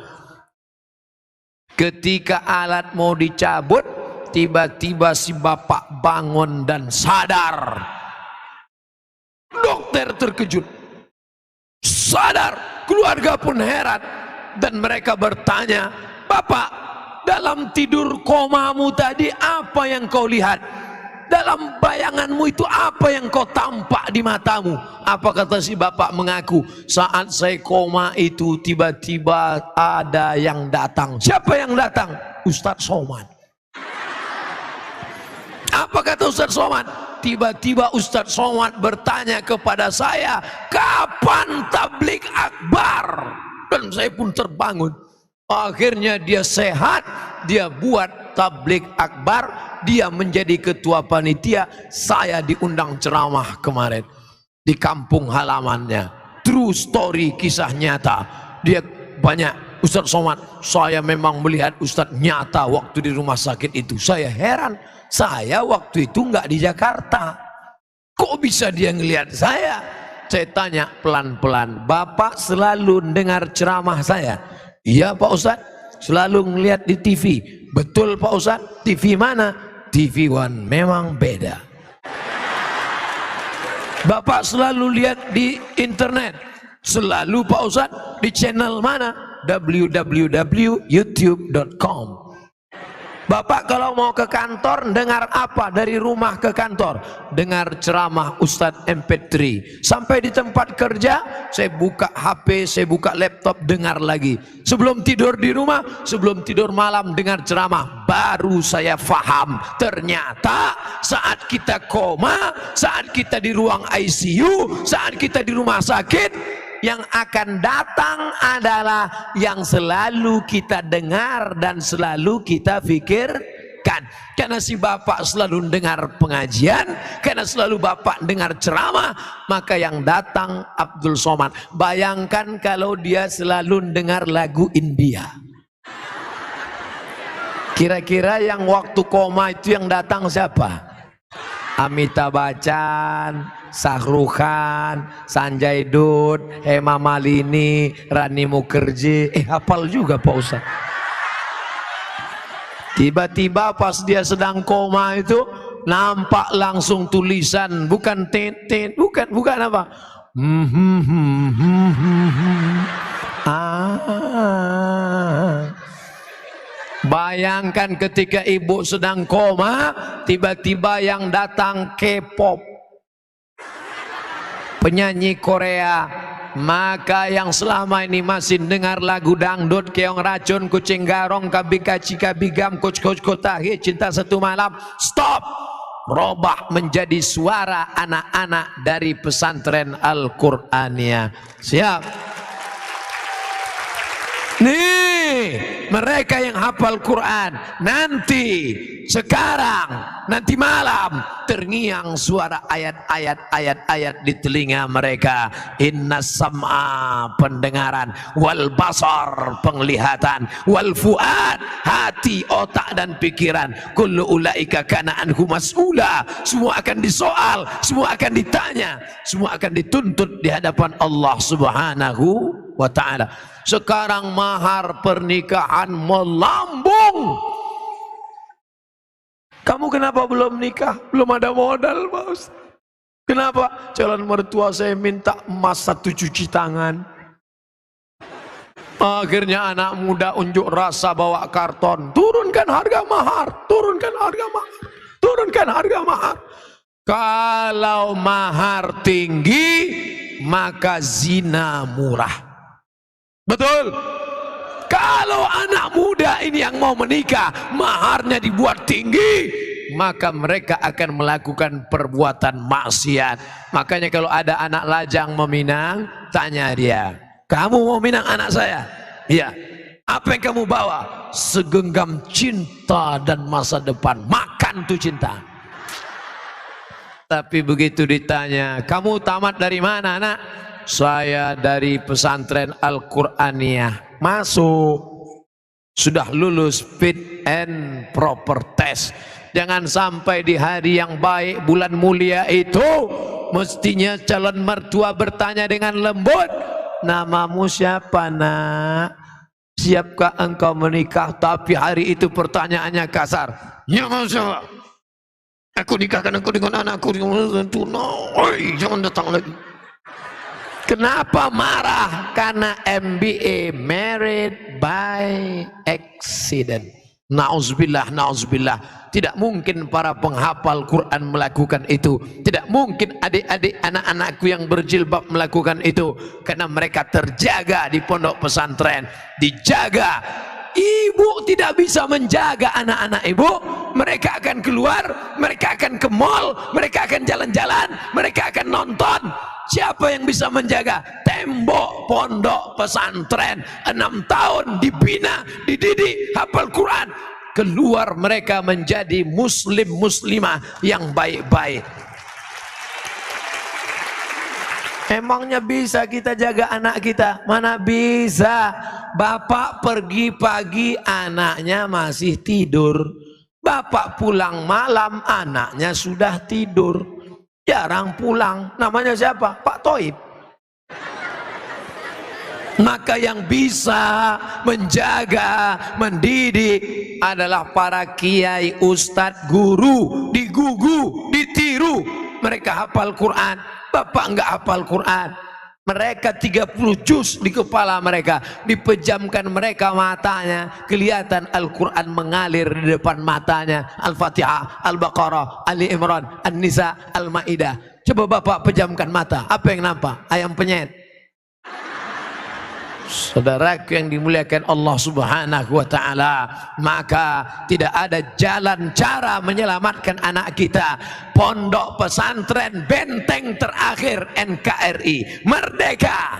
Ketika alat mau dicabut, tiba-tiba si bapak bangun dan sadar. Dokter terkejut, sadar, keluarga pun heran. Dan mereka bertanya, Bapak, dalam tidur komamu tadi apa yang kau lihat? Dalam bayanganmu itu apa yang kau tampak di matamu? Apa kata si bapak mengaku, saat saya koma itu tiba-tiba ada yang datang. Siapa yang datang? Ustadz Somad. Apa kata Ustadz Somad? Tiba-tiba Ustadz Somad bertanya kepada saya, kapan tablik akbar? Dan saya pun terbangun. Akhirnya dia sehat, dia buat tablik akbar, dia menjadi ketua panitia. Saya diundang ceramah kemarin di kampung halamannya. True story, kisah nyata. Dia banyak, Ustadz Somad, saya memang melihat Ustadz nyata waktu di rumah sakit itu. Saya heran, saya waktu itu nggak di Jakarta. Kok bisa dia ngelihat saya? Saya tanya pelan-pelan, Bapak selalu dengar ceramah saya? Iya Pak Ustadz, selalu ngelihat di TV. Betul Pak Ustadz, TV mana? TV One, memang beda. Bapak selalu lihat di internet? Selalu Pak Ustadz, di channel mana? www.youtube.com. Bapak kalau mau ke kantor dengar apa dari rumah ke kantor? Dengar ceramah Ustadz MP3. Sampai di tempat kerja saya buka HP, saya buka laptop, dengar lagi. Sebelum tidur di rumah, sebelum tidur malam dengar ceramah. Baru saya faham, ternyata saat kita koma, saat kita di ruang ICU, saat kita di rumah sakit, yang akan datang adalah yang selalu kita dengar dan selalu kita pikirkan. Karena si bapak selalu dengar pengajian, karena selalu bapak dengar ceramah, maka yang datang Abdul Somad. Bayangkan kalau dia selalu dengar lagu India. Kira-kira yang waktu koma itu yang datang siapa? Amitabh Bachchan, Shahrukh Khan, Sanjay Dutt, Hema Malini, Rani Mukherjee. Hafal juga Pak Ustaz. Tiba-tiba pas dia sedang koma itu nampak langsung tulisan, bukan titit, bukan apa. Bayangkan ketika ibu sedang koma, tiba-tiba yang datang K-pop, penyanyi Korea. Maka yang selama ini masih dengar lagu dangdut, keong racun, kucing garong, kabika cika bigam, coach kotahi, cinta satu malam, stop, robah menjadi suara anak-anak dari pesantren Al-Qur'aniyah. Siap? Nih, mereka yang hafal Quran nanti, sekarang, nanti malam terngiang suara ayat-ayat di telinga mereka. Inna sam'a, pendengaran, wal basar, penglihatan, wal fuad, hati, otak dan pikiran. Kullu ulaika kana anhu mas'ula, semua akan disoal, semua akan ditanya, semua akan dituntut di hadapan Allah Subhanahu wa ta'ala. Sekarang mahar pernikahan melambung. Kamu kenapa belum nikah? Belum ada modal, Bos. Kenapa? Calon mertua saya minta emas 1 cuci tangan. Akhirnya anak muda unjuk rasa bawa karton. Turunkan harga mahar, turunkan harga mahar, turunkan harga mahar. Kalau mahar tinggi, maka zina murah. Betul. Kalau anak muda ini yang mau menikah, maharnya dibuat tinggi, maka mereka akan melakukan perbuatan maksiat. Makanya kalau ada anak lajang meminang, tanya dia, kamu mau minang anak saya? Iya. Apa yang kamu bawa? Segenggam cinta dan masa depan. Makan tuh cinta. Tapi begitu ditanya, kamu tamat dari mana, nak? Saya dari pesantren Al-Qur'aniyah. Masuk. Sudah lulus fit and proper test. Jangan sampai di hari yang baik, bulan mulia itu, mestinya calon mertua bertanya dengan lembut, namamu siapa, nak? Siapkah engkau menikah? Tapi hari itu pertanyaannya kasar. Ya masa aku nikahkan engkau dengan anakku, jangan datang lagi. Kenapa marah? Karena MBA, married by accident. Nauzubillah, nauzubillah. Tidak mungkin para penghafal Quran melakukan itu. Tidak mungkin adik-adik anak-anakku yang berjilbab melakukan itu. Karena mereka terjaga di pondok pesantren. Dijaga. Ibu tidak bisa menjaga anak-anak ibu. Mereka akan keluar, mereka akan ke mall, mereka akan jalan-jalan, mereka akan nonton. Siapa yang bisa menjaga? Tembok pondok pesantren 6 tahun dibina, dididik, hafal Quran. Keluar mereka menjadi muslim muslimah yang baik-baik. Emangnya bisa kita jaga anak kita? Mana bisa. Bapak pergi pagi, anaknya masih tidur. Bapak pulang malam, anaknya sudah tidur. Jarang pulang. Namanya siapa? Pak Toib. Maka yang bisa menjaga, mendidik adalah para kiai, ustadz, guru. Digugu, ditiru. Mereka hafal Quran. Bapak enggak hafal Quran. Mereka 30 juz di kepala mereka. Dipejamkan mereka matanya, kelihatan Al-Quran mengalir di depan matanya. Al-Fatihah, Al-Baqarah, Ali Imran, An-Nisa, Al-Ma'idah. Coba bapak pejamkan mata, apa yang nampak? Ayam penyet. Saudaraku yang dimuliakan Allah Subhanahu wa ta'ala, maka tidak ada jalan cara menyelamatkan anak kita. Pondok pesantren benteng terakhir NKRI, merdeka.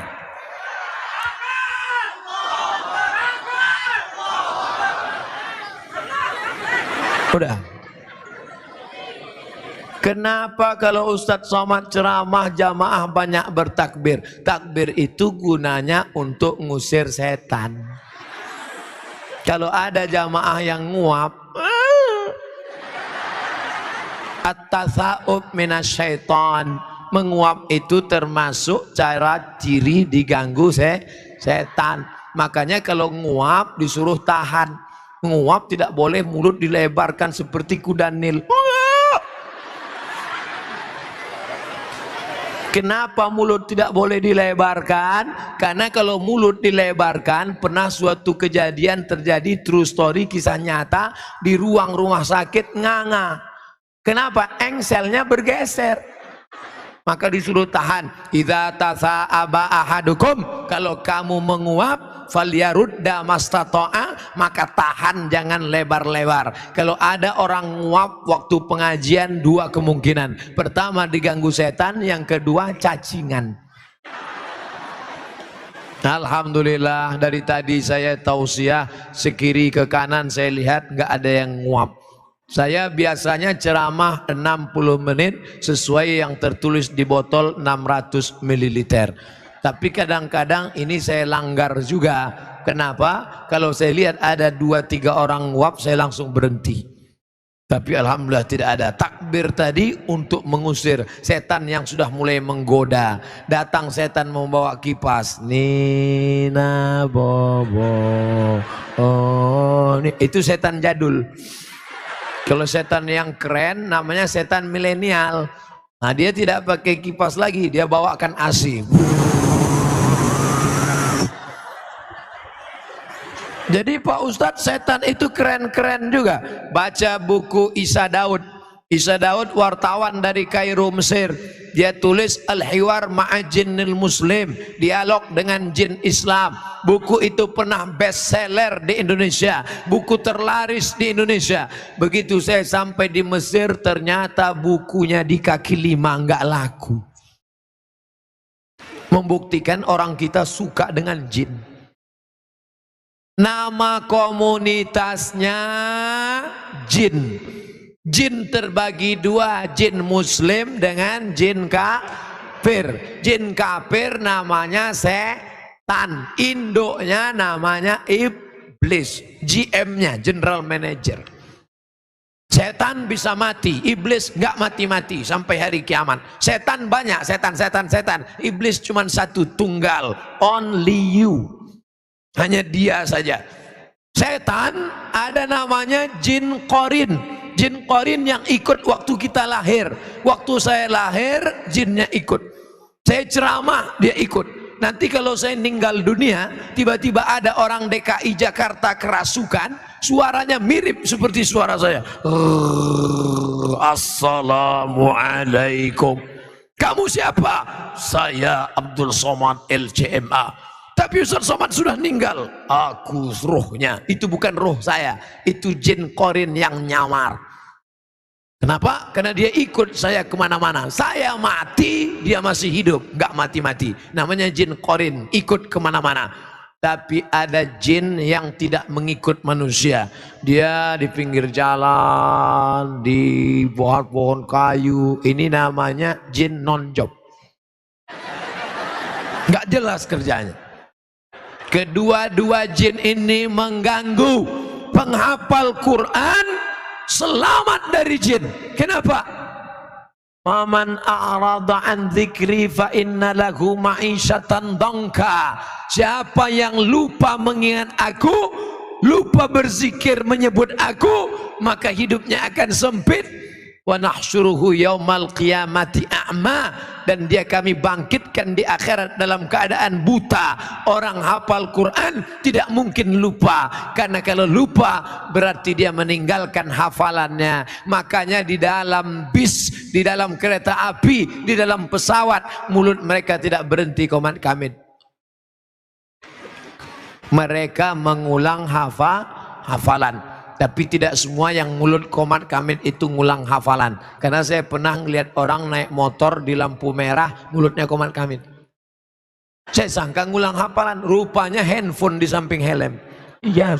Udah. Kenapa kalau Ustadz Somad ceramah jamaah banyak bertakbir? Takbir itu gunanya untuk ngusir setan. Kalau ada jamaah yang nguap, at-tasa'ub minasyaiton, menguap itu termasuk cara ciri diganggu setan. Makanya kalau nguap disuruh tahan. Nguap tidak boleh mulut dilebarkan seperti kuda Nil. Kenapa mulut tidak boleh dilebarkan? Karena kalau mulut dilebarkan, pernah suatu kejadian terjadi, true story, kisah nyata, di ruang rumah sakit nganga. Kenapa? Engselnya bergeser. Maka disuruh tahan. Idza tasa'aba ahadukum, kalau kamu menguap, falyarudda mastata'a, maka tahan, jangan lebar-lebar. Kalau ada orang nguap waktu pengajian, dua kemungkinan. Pertama diganggu setan, yang kedua cacingan. Alhamdulillah, dari tadi saya tausiah sekiri ke kanan, saya lihat nggak ada yang nguap. Saya biasanya ceramah 60 menit sesuai yang tertulis di botol 600 ml. Tapi kadang-kadang ini saya langgar juga. Kenapa? Kalau saya lihat ada 2-3 orang nguap, saya langsung berhenti. Tapi alhamdulillah tidak ada. Takbir tadi untuk mengusir setan yang sudah mulai menggoda. Datang setan membawa kipas. Nina bobo. Oh, itu setan jadul. Kalau setan yang keren namanya setan milenial. Nah, dia tidak pakai kipas lagi, dia bawakan AC. Jadi Pak Ustadz, setan itu keren-keren juga. Baca buku Isa Daud. Isa Daud wartawan dari Kairo, Mesir. Dia tulis Al-Hiwar Ma'a Jinnil Muslim, dialog dengan jin Islam. Buku itu pernah bestseller di Indonesia, buku terlaris di Indonesia. Begitu saya sampai di Mesir, ternyata bukunya di kaki lima, nggak laku. Membuktikan orang kita suka dengan jin. Nama komunitasnya jin. Jin terbagi dua, jin muslim dengan jin kafir. Jin kafir namanya setan, induknya namanya iblis, GM-nya general manager. Setan bisa mati, iblis nggak mati-mati sampai hari kiamat. Setan banyak, setan. Iblis cuma satu, tunggal, only you, hanya dia saja. Setan ada namanya jin korin. Jin korin yang ikut waktu kita lahir. Waktu saya lahir, jinnya ikut. Saya ceramah, dia ikut. Nanti kalau saya meninggal dunia, tiba-tiba ada orang DKI Jakarta kerasukan, suaranya mirip seperti suara saya. Assalamualaikum. Kamu siapa? Saya Abdul Somad LCMA. Tapi Ustaz Somad sudah meninggal. Aku rohnya. Itu bukan roh saya, itu jin korin yang nyamar. Kenapa? Karena dia ikut saya kemana-mana. Saya mati, dia masih hidup, nggak mati-mati. Namanya jin korin, ikut kemana-mana. Tapi ada jin yang tidak mengikut manusia. Dia di pinggir jalan, di pohon-pohon kayu. Ini namanya jin non-job. Nggak jelas kerjanya. Kedua-dua jin ini mengganggu penghafal Quran. Selamat dari jin. Kenapa? Faman a'rada an dzikri fa inna lahu ma'isyatan dhanka. Siapa yang lupa mengingat aku, lupa berzikir menyebut aku, maka hidupnya akan sempit. Wa nahsyuruhu yaumal qiyamati a'ma, dan dia kami bangkitkan di akhirat dalam keadaan buta. Orang hafal Quran tidak mungkin lupa, karena kalau lupa berarti dia meninggalkan hafalannya. Makanya di dalam bis, di dalam kereta api, di dalam pesawat, mulut mereka tidak berhenti qomat kamit. Mereka mengulang hafalan. Tapi tidak semua yang mulut qomat kamit itu ngulang hafalan. Karena saya pernah ngelihat orang naik motor di lampu merah, mulutnya qomat kamit. Saya sangka ngulang hafalan, rupanya handphone di samping helm. Iya,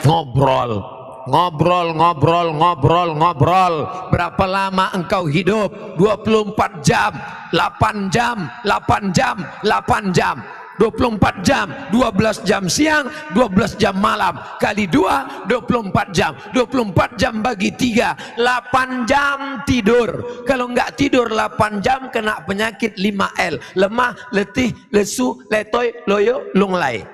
ngobrol. Berapa lama engkau hidup? 24 jam, 8 jam. 24 jam, 12 jam siang, 12 jam malam, kali 2, 24 jam, 24 jam bagi 3, 8 jam tidur. Kalau nggak tidur 8 jam kena penyakit 5L, lemah, letih, lesu, letoy, loyo, lunglai.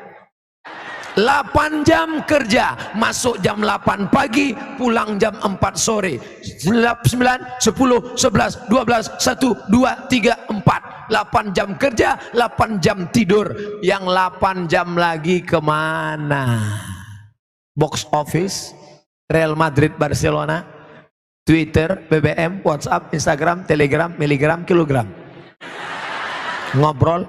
8 jam kerja, masuk jam 8 pagi, pulang jam 4 sore. 9, 10, 11, 12, 1, 2, 3, 4. 8 jam kerja, 8 jam tidur. Yang 8 jam lagi kemana? Box office, Real Madrid, Barcelona, Twitter, BBM, WhatsApp, Instagram, Telegram, miligram, kilogram. Ngobrol,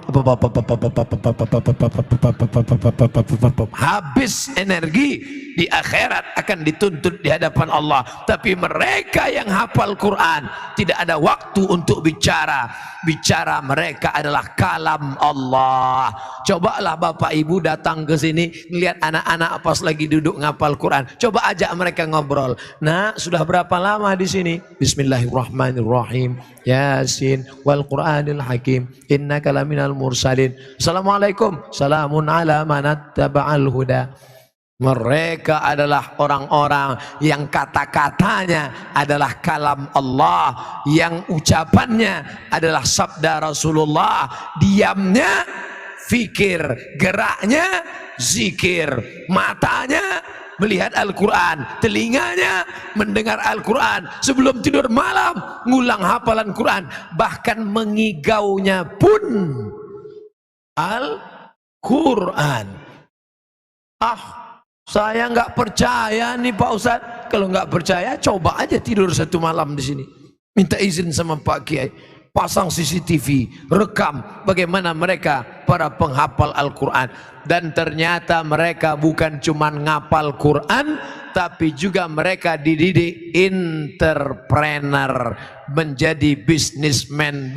habis energi. Di akhirat akan dituntut di hadapan Allah. Tapi mereka yang hafal Quran tidak ada waktu untuk bicara. Bicara mereka adalah kalam Allah. Cobalah Bapak Ibu datang ke sini, lihat anak-anak pas lagi duduk ngapal Quran. Coba ajak mereka ngobrol. Nah, sudah berapa lama di sini? Bismillahirrahmanirrahim. Yasin wal Qur'anil Hakim. Innaka laminal mursalin. Assalamualaikum. Salamun ala manattaba'al huda. Mereka adalah orang-orang yang kata-katanya adalah kalam Allah, yang ucapannya adalah sabda Rasulullah, diamnya fikir, geraknya zikir, matanya melihat Al-Quran, telinganya mendengar Al-Quran, sebelum tidur malam ngulang hafalan Quran, bahkan mengigaunya pun Al-Quran. Saya nggak percaya nih Pak Ustadz. Kalau nggak percaya, coba aja tidur 1 malam di sini. Minta izin sama Pak Kiai, pasang CCTV, rekam bagaimana mereka para penghafal Al-Quran. Dan ternyata mereka bukan cuma ngapal Quran, tapi juga mereka dididik entrepreneur, menjadi bisnismen.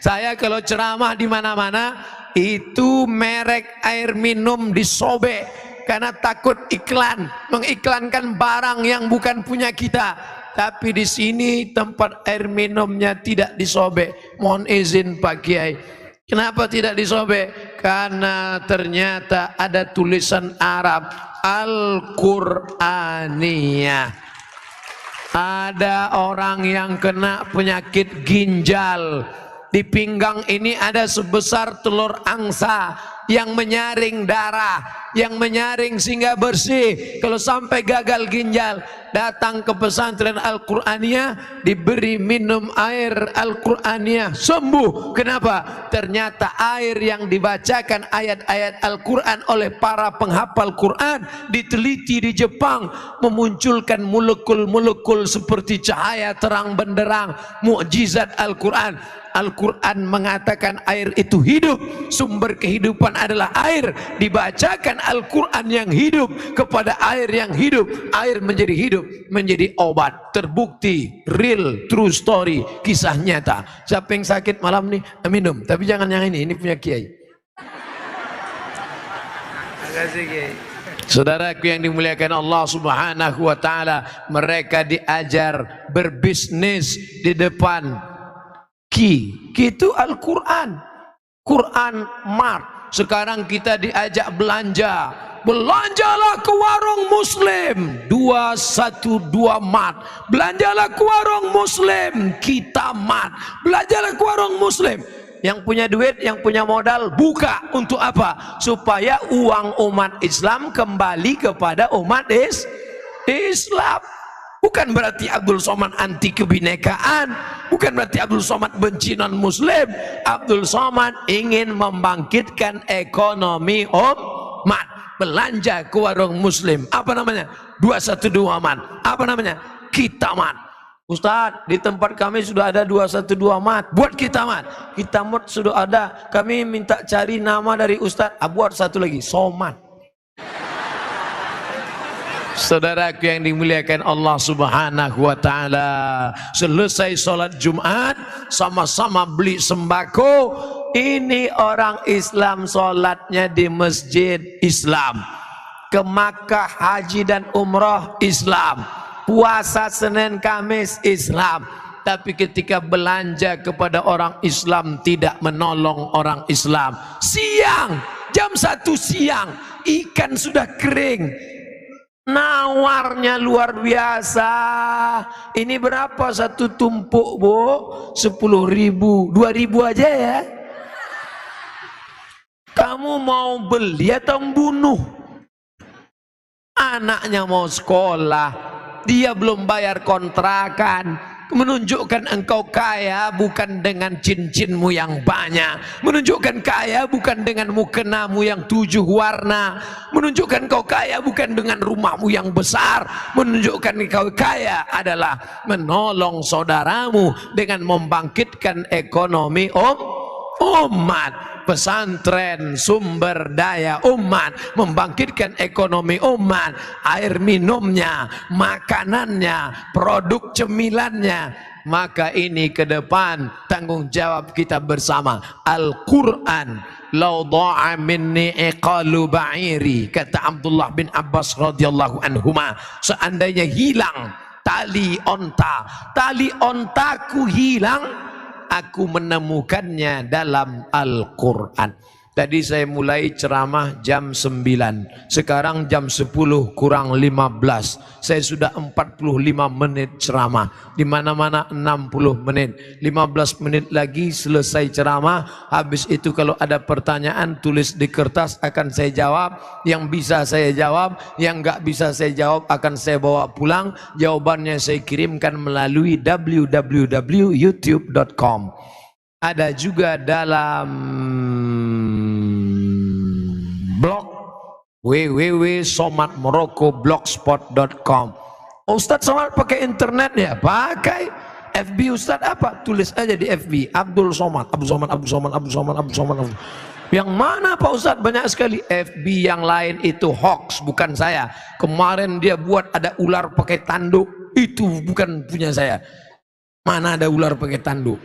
Saya kalau ceramah di mana-mana itu merek air minum disobek. Karena takut iklan, mengiklankan barang yang bukan punya kita. Tapi di sini tempat air minumnya tidak disobek. Mohon izin Pak Kiai. Kenapa tidak disobek? Karena ternyata ada tulisan Arab Al-Qur'aniyah. Ada orang yang kena penyakit ginjal. Di pinggang ini ada sebesar telur angsa yang menyaring darah, yang menyaring sehingga bersih. Kalau sampai gagal ginjal, datang ke pesantren Al-Qur'aniyah, diberi minum air Al-Qur'aniyah, sembuh. Kenapa? Ternyata air yang dibacakan ayat-ayat Al-Quran oleh para penghafal Quran diteliti di Jepang, memunculkan molekul-molekul seperti cahaya terang benderang, mukjizat Al-Quran. Al-Quran mengatakan air itu hidup, sumber kehidupan adalah air. Dibacakan Al-Quran yang hidup kepada air yang hidup, air menjadi hidup, menjadi obat. Terbukti, real, true story, kisah nyata. Siapa yang sakit malam nih minum, tapi jangan yang ini punya Kiai. Makasih Kiai. Saudaraku yang dimuliakan Allah Subhanahu wa Ta'ala, mereka diajar berbisnis di depan itu Al-Quran. Quran Mart. Sekarang kita diajak belanja. Belanjalah ke warung Muslim 212 Mart. Belanjalah ke warung Muslim Kita Mart. Belanjalah ke warung Muslim. Yang punya duit, yang punya modal, buka. Untuk apa? Supaya uang umat Islam kembali kepada umat Islam. Bukan berarti Abdul Somad anti kebinekaan, bukan berarti Abdul Somad benci non muslim. Abdul Somad ingin membangkitkan ekonomi umat. Belanja ke warung Muslim, apa namanya? 212 Mart. Apa namanya? Kita Mart. Ustaz, di tempat kami sudah ada 212 Mart. Buat Kita Mart. Kita Mart sudah ada. Kami minta cari nama dari Ustaz. Buat satu lagi, Somad. Saudaraku yang dimuliakan Allah Subhanahu wa Ta'ala, selesai sholat Jumat sama-sama beli sembako. Ini orang Islam sholatnya di masjid Islam, ke Makkah haji dan umroh Islam, puasa Senin Kamis Islam, tapi ketika belanja kepada orang Islam tidak menolong orang Islam. Siang, jam 1 siang, ikan sudah kering, nawarnya luar biasa. Ini berapa satu tumpuk, Bu? 10.000, 2.000 aja ya. Kamu mau beli atau membunuh? Anaknya mau sekolah, dia belum bayar kontrakan. Menunjukkan engkau kaya bukan dengan cincinmu yang banyak, menunjukkan kaya bukan dengan mukenamu yang 7 warna, menunjukkan kau kaya bukan dengan rumahmu yang besar, menunjukkan kau kaya adalah menolong saudaramu dengan membangkitkan ekonomi umat. Pesantren sumber daya umat, membangkitkan ekonomi umat, air minumnya, makanannya, produk cemilannya. Maka ini ke depan tanggung jawab kita bersama. Al-Quran, lau dha'a minni iqalu ba'iri, kata Abdullah bin Abbas radhiyallahu anhuma, seandainya hilang tali ontaku hilang, aku menemukannya dalam Al-Quran. Tadi saya mulai ceramah jam 9, sekarang jam 10 kurang 15. Saya sudah 45 menit ceramah, di mana-mana 60 menit. 15 menit lagi selesai ceramah. Habis itu kalau ada pertanyaan tulis di kertas, akan saya jawab. Yang bisa saya jawab, yang enggak bisa saya jawab akan saya bawa pulang. Jawabannya saya kirimkan melalui www.youtube.com. Ada juga dalam blog www.somatmoroccoblogspot.com. Ustadz Somad pakai internet ya? Pakai. FB Ustadz apa? Tulis aja di FB Abdul Somad, Abdul Somad, Abdul Somad, Abdul Somad, Abdul Somad, Abdul. Yang mana Pak Ustadz? Banyak sekali. FB yang lain itu hoax, bukan saya. Kemarin dia buat ada ular pakai tanduk, itu bukan punya saya. Mana ada ular pakai tanduk?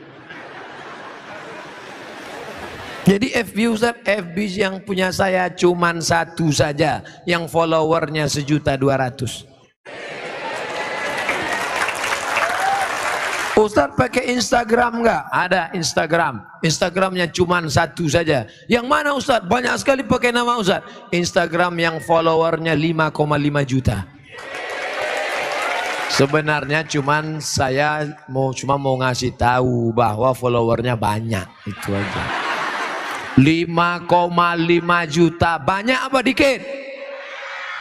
Jadi FB Ustaz, FB yang punya saya cuman 1 saja, yang followernya 1.200.000. Ustaz pakai Instagram enggak? Ada Instagram. Instagramnya cuman 1 saja. Yang mana Ustaz? Banyak sekali pakai nama Ustaz. Instagram yang followernya 5,5 juta. Sebenarnya cuman saya cuma mau ngasih tahu bahwa followernya banyak, itu aja. 5,5 juta, banyak apa dikit?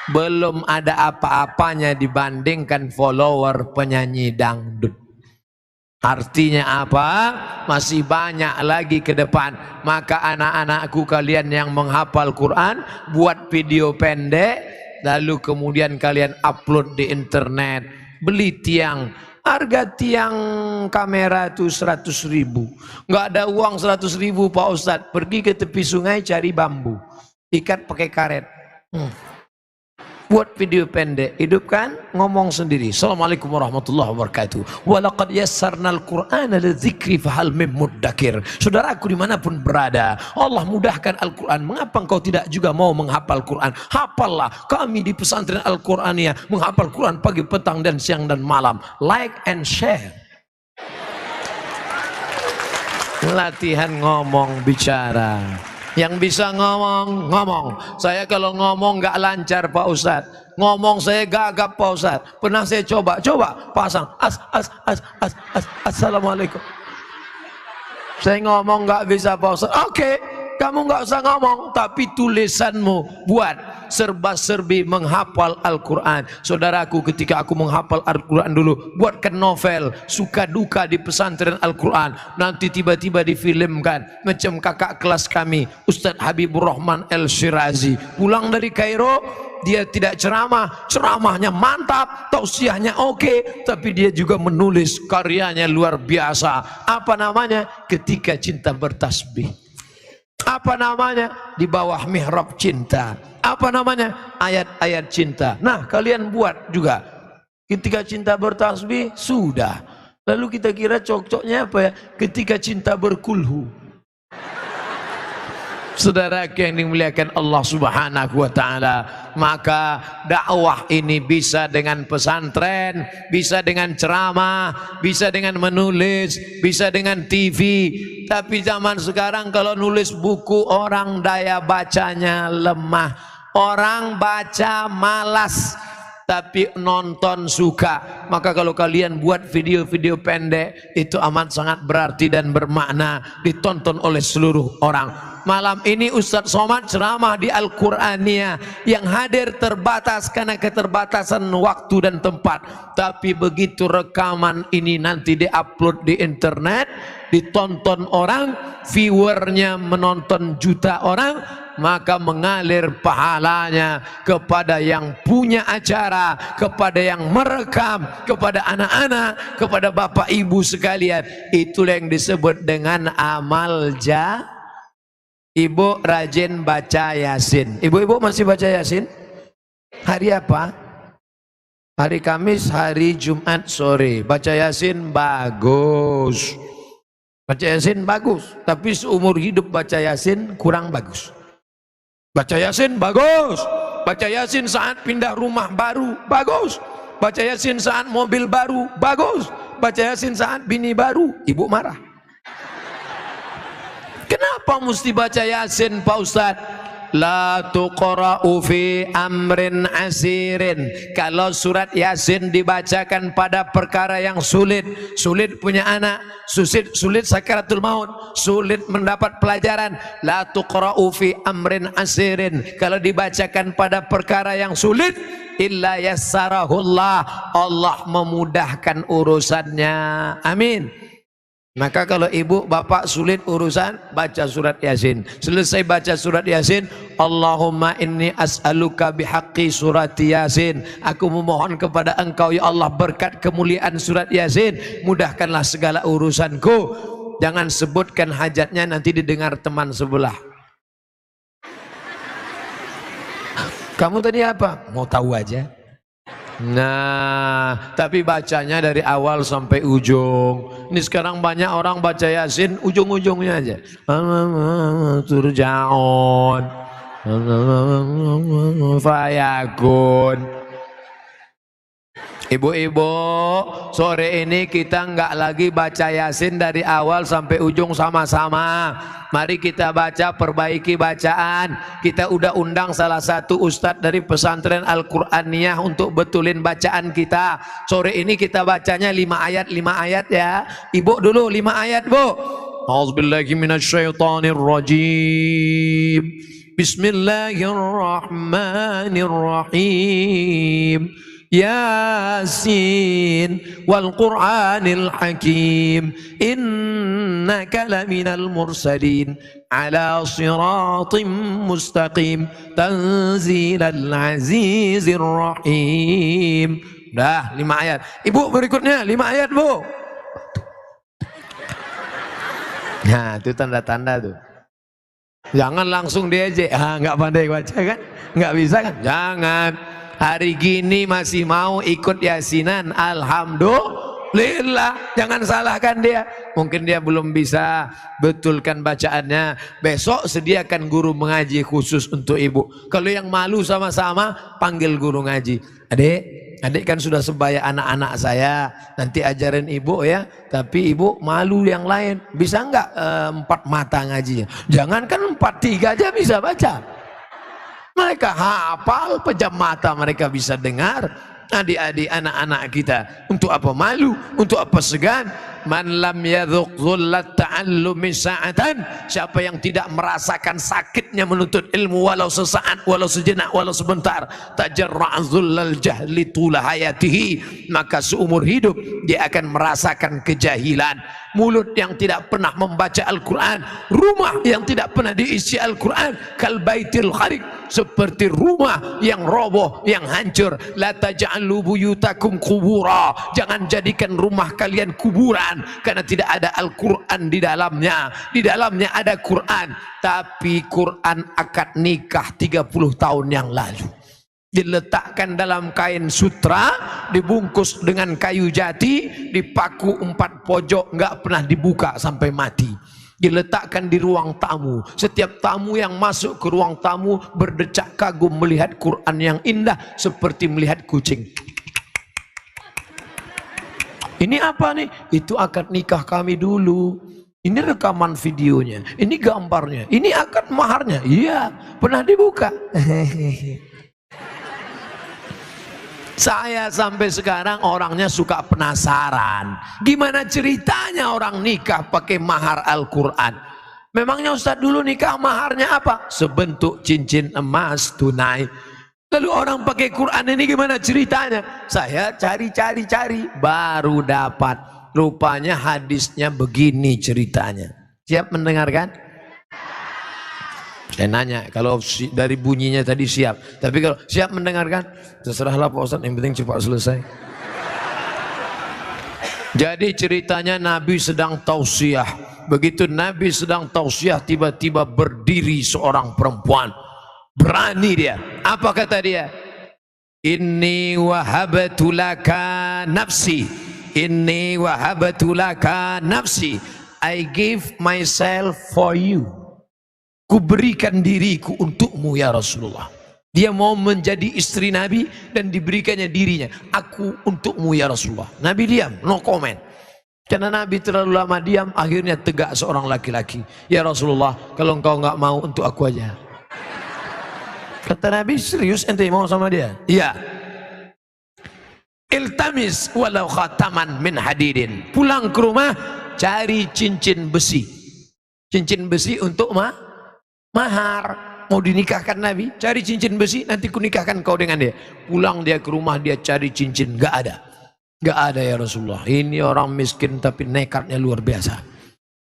Belum ada apa-apanya dibandingkan follower penyanyi dangdut. Artinya apa? Masih banyak lagi ke depan. Maka anak-anakku kalian yang menghafal Quran, buat video pendek, lalu kemudian kalian upload di internet. Beli tiang. Harga tiang kamera itu 100.000. Nggak ada uang 100.000 Pak Ustadz. Pergi ke tepi sungai cari bambu, ikat pakai karet. Buat video pendek, hidupkan, ngomong sendiri. Assalamualaikum warahmatullahi wabarakatuh. Walaqad yassarnal Qur'ana lidzikri fahal mim muddakir. Saudaraku dimanapun berada, Allah mudahkan Al-Quran. Mengapa engkau tidak juga mau menghafal Quran? Hafallah. Kami di pesantren Al-Quraniyah menghafal Quran pagi, petang, dan siang dan malam. Like and share. Latihan ngomong bicara. Yang bisa ngomong, ngomong. Saya kalau ngomong nggak lancar Pak Ustadz. Ngomong saya gagap Pak Ustadz. Pernah saya coba pasang assalamualaikum. Saya ngomong nggak bisa Pak Ustadz. Oke, kamu nggak usah ngomong, tapi tulisanmu buat. Serba-serbi menghafal Al-Quran. Saudaraku, ketika aku menghafal Al-Quran dulu, buatkan novel suka duka di pesantren Al-Quran. Nanti tiba-tiba difilmkan. Macam kakak kelas kami, Ustadz Habibur Rahman El-Shirazi, pulang dari Kairo. Dia tidak ceramah, ceramahnya mantap, tausiahnya oke, tapi dia juga menulis, karyanya luar biasa. Apa namanya? Ketika Cinta Bertasbih. Apa namanya? Di Bawah Mihrab Cinta. Apa namanya? Ayat-ayat cinta. Nah, kalian buat juga. Ketika Cinta Bertasbih, sudah. Lalu kita kira cocoknya apa ya? Ketika Cinta Berkulhu. Saudara yang dimuliakan Allah Subhanahu wa taala, maka dakwah ini bisa dengan pesantren, bisa dengan ceramah, bisa dengan menulis, bisa dengan TV. Tapi zaman sekarang kalau nulis buku orang daya bacanya lemah, orang baca malas, tapi nonton suka. Maka kalau kalian buat video-video pendek, itu amat sangat berarti dan bermakna, ditonton oleh seluruh orang. Malam ini Ustadz Somad ceramah di Al-Qur'aniyah, yang hadir terbatas karena keterbatasan waktu dan tempat. Tapi begitu rekaman ini nanti diupload di internet, ditonton orang, viewernya menonton juta orang, maka mengalir pahalanya kepada yang punya acara, kepada yang merekam, kepada anak-anak, kepada bapak ibu sekalian. Itulah yang disebut dengan amal jariah. Ibu rajin baca Yasin. Ibu-ibu masih baca Yasin? Hari apa? Hari Kamis, hari Jumat sore. Baca Yasin bagus. Baca Yasin bagus. Tapi seumur hidup baca Yasin kurang bagus. Baca Yasin bagus. Baca Yasin saat pindah rumah baru bagus. Baca Yasin saat mobil baru bagus. Baca Yasin saat bini baru, ibu marah. Kenapa mesti baca Yasin Pak Ustadz? La tuqra'u fi amrin asirin. Kalau surat Yasin dibacakan pada perkara yang sulit, sulit punya anak, sulit sakaratul maut, sulit mendapat pelajaran. La tuqra'u fi amrin asirin. Kalau dibacakan pada perkara yang sulit, illa yassarahullah, Allah memudahkan urusannya. Amin. Maka kalau ibu bapak sulit urusan, baca surat Yasin. Selesai baca surat Yasin, Allahumma inni as'aluka bihaqqi surat Yasin. Aku memohon kepada engkau ya Allah berkat kemuliaan surat Yasin, mudahkanlah segala urusanku. Jangan sebutkan hajatnya nanti didengar teman sebelah. Kamu tadi apa? Mau tahu aja. Nah, tapi bacanya dari awal sampai ujung. Ini sekarang banyak orang baca Yasin ujung-ujungnya aja. Turja'un fayakun. Ibu-ibu, sore ini kita enggak lagi baca Yasin dari awal sampai ujung sama-sama. Mari kita baca, perbaiki bacaan. Kita udah undang salah satu ustadz dari pesantren Al-Qur'aniyah untuk betulin bacaan kita. Sore ini kita bacanya 5 ayat ya. Ibu dulu 5 ayat, Bu. A'udzubillahi minasyaitonirrajim. Bismillahirrahmanirrahim. Yasin wal Qur'anil Hakim innaka laminal mursalin ala siratim mustaqim tanzilal azizir rahim. Dah 5 ayat. Ibu berikutnya 5 ayat, Bu. Nah, itu tanda-tanda tuh. Jangan langsung diejek. Nggak pandai baca kan? Nggak bisa kan? Jangan. Hari gini masih mau ikut yasinan, alhamdulillah. Jangan salahkan dia. Mungkin dia belum bisa betulkan bacaannya. Besok sediakan guru mengaji khusus untuk ibu. Kalau yang malu sama-sama, panggil guru ngaji. Adik kan sudah sebaya anak-anak saya. Nanti ajarin ibu ya. Tapi ibu malu yang lain. Bisa enggak 4 mata ngajinya? Jangankan 4, 3 aja bisa baca. Mereka hafal, pejam mata mereka bisa dengar. Adik-adik anak-anak kita, untuk apa malu, untuk apa segan? Man lam yadhuq dhullat ta'allumi sa'atan, siapa yang tidak merasakan sakitnya menuntut ilmu walau sesaat, walau sejenak, walau sebentar, tajarra'a dhullal jahli tula hayatihi, maka seumur hidup dia akan merasakan kejahilan. Mulut yang tidak pernah membaca Al-Quran, rumah yang tidak pernah diisi Al-Quran, kal baitil kharib, seperti rumah yang roboh, yang hancur. La taj'alu buyutakum qubura, jangan jadikan rumah kalian kuburan, karena tidak ada Al-Quran di dalamnya. Di dalamnya ada Quran, tapi Quran akad nikah 30 tahun yang lalu, diletakkan dalam kain sutra, dibungkus dengan kayu jati, dipaku 4 pojok, nggak pernah dibuka sampai mati. diletakkan di ruang tamu. Setiap tamu yang masuk ke ruang tamu berdecak kagum melihat Quran yang indah seperti melihat kucing. Ini apa nih? Itu akad nikah kami dulu. Ini rekaman videonya, ini gambarnya, ini akad maharnya. Iya, pernah dibuka. Saya sampai sekarang orangnya suka penasaran. Gimana ceritanya orang nikah pakai mahar Al-Quran? Memangnya Ustadz dulu nikah maharnya apa? Sebentuk cincin emas tunai. Lalu orang pakai Quran ini gimana ceritanya? Saya cari baru dapat. Rupanya hadisnya begini ceritanya. Siap mendengarkan? Saya nanya, kalau dari bunyinya tadi siap. Tapi kalau siap mendengarkan, terserahlah Pak Ustadz, yang penting cepat selesai. Jadi ceritanya Nabi sedang tausiah. Begitu Nabi sedang tausiah, tiba-tiba berdiri seorang perempuan. Berani dia. Apa kata dia? Inni wahabtu laka nafsi. Inni wahabtu laka nafsi. I give myself for you. Kuberikan diriku untukmu ya Rasulullah. Dia mau menjadi istri Nabi dan diberikannya dirinya. Aku untukmu ya Rasulullah. Nabi diam, no comment. Karena Nabi terlalu lama diam, akhirnya tegak seorang laki-laki. Ya Rasulullah, kalau engkau enggak mau, untuk aku aja. Kata Nabi, serius ente mau sama dia? Iya. Iltamis walau khataman min hadidin. Pulang ke rumah, cari cincin besi. Cincin besi untuk mahar. Mau dinikahkan Nabi, cari cincin besi, nanti kunikahkan kau dengan dia. Pulang dia ke rumah, dia cari cincin, gak ada. Gak ada ya Rasulullah. Ini orang miskin tapi nekatnya luar biasa.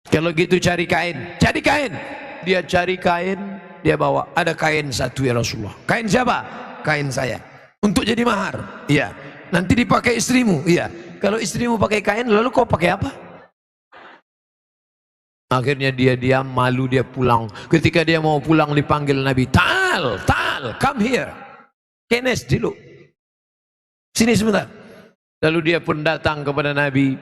Kalau gitu cari kain. Cari kain. Dia cari kain, dia bawa. Ada kain satu ya Rasulullah. Kain siapa? Kain saya. Untuk jadi mahar. Iya. Nanti dipakai istrimu. Iya. Kalau istrimu pakai kain, lalu kau pakai apa? Akhirnya dia diam, malu, dia pulang. Ketika dia mau pulang dipanggil Nabi. Ta'al, come here. Kenes dulu. Sini sebentar. Lalu dia pun datang kepada Nabi.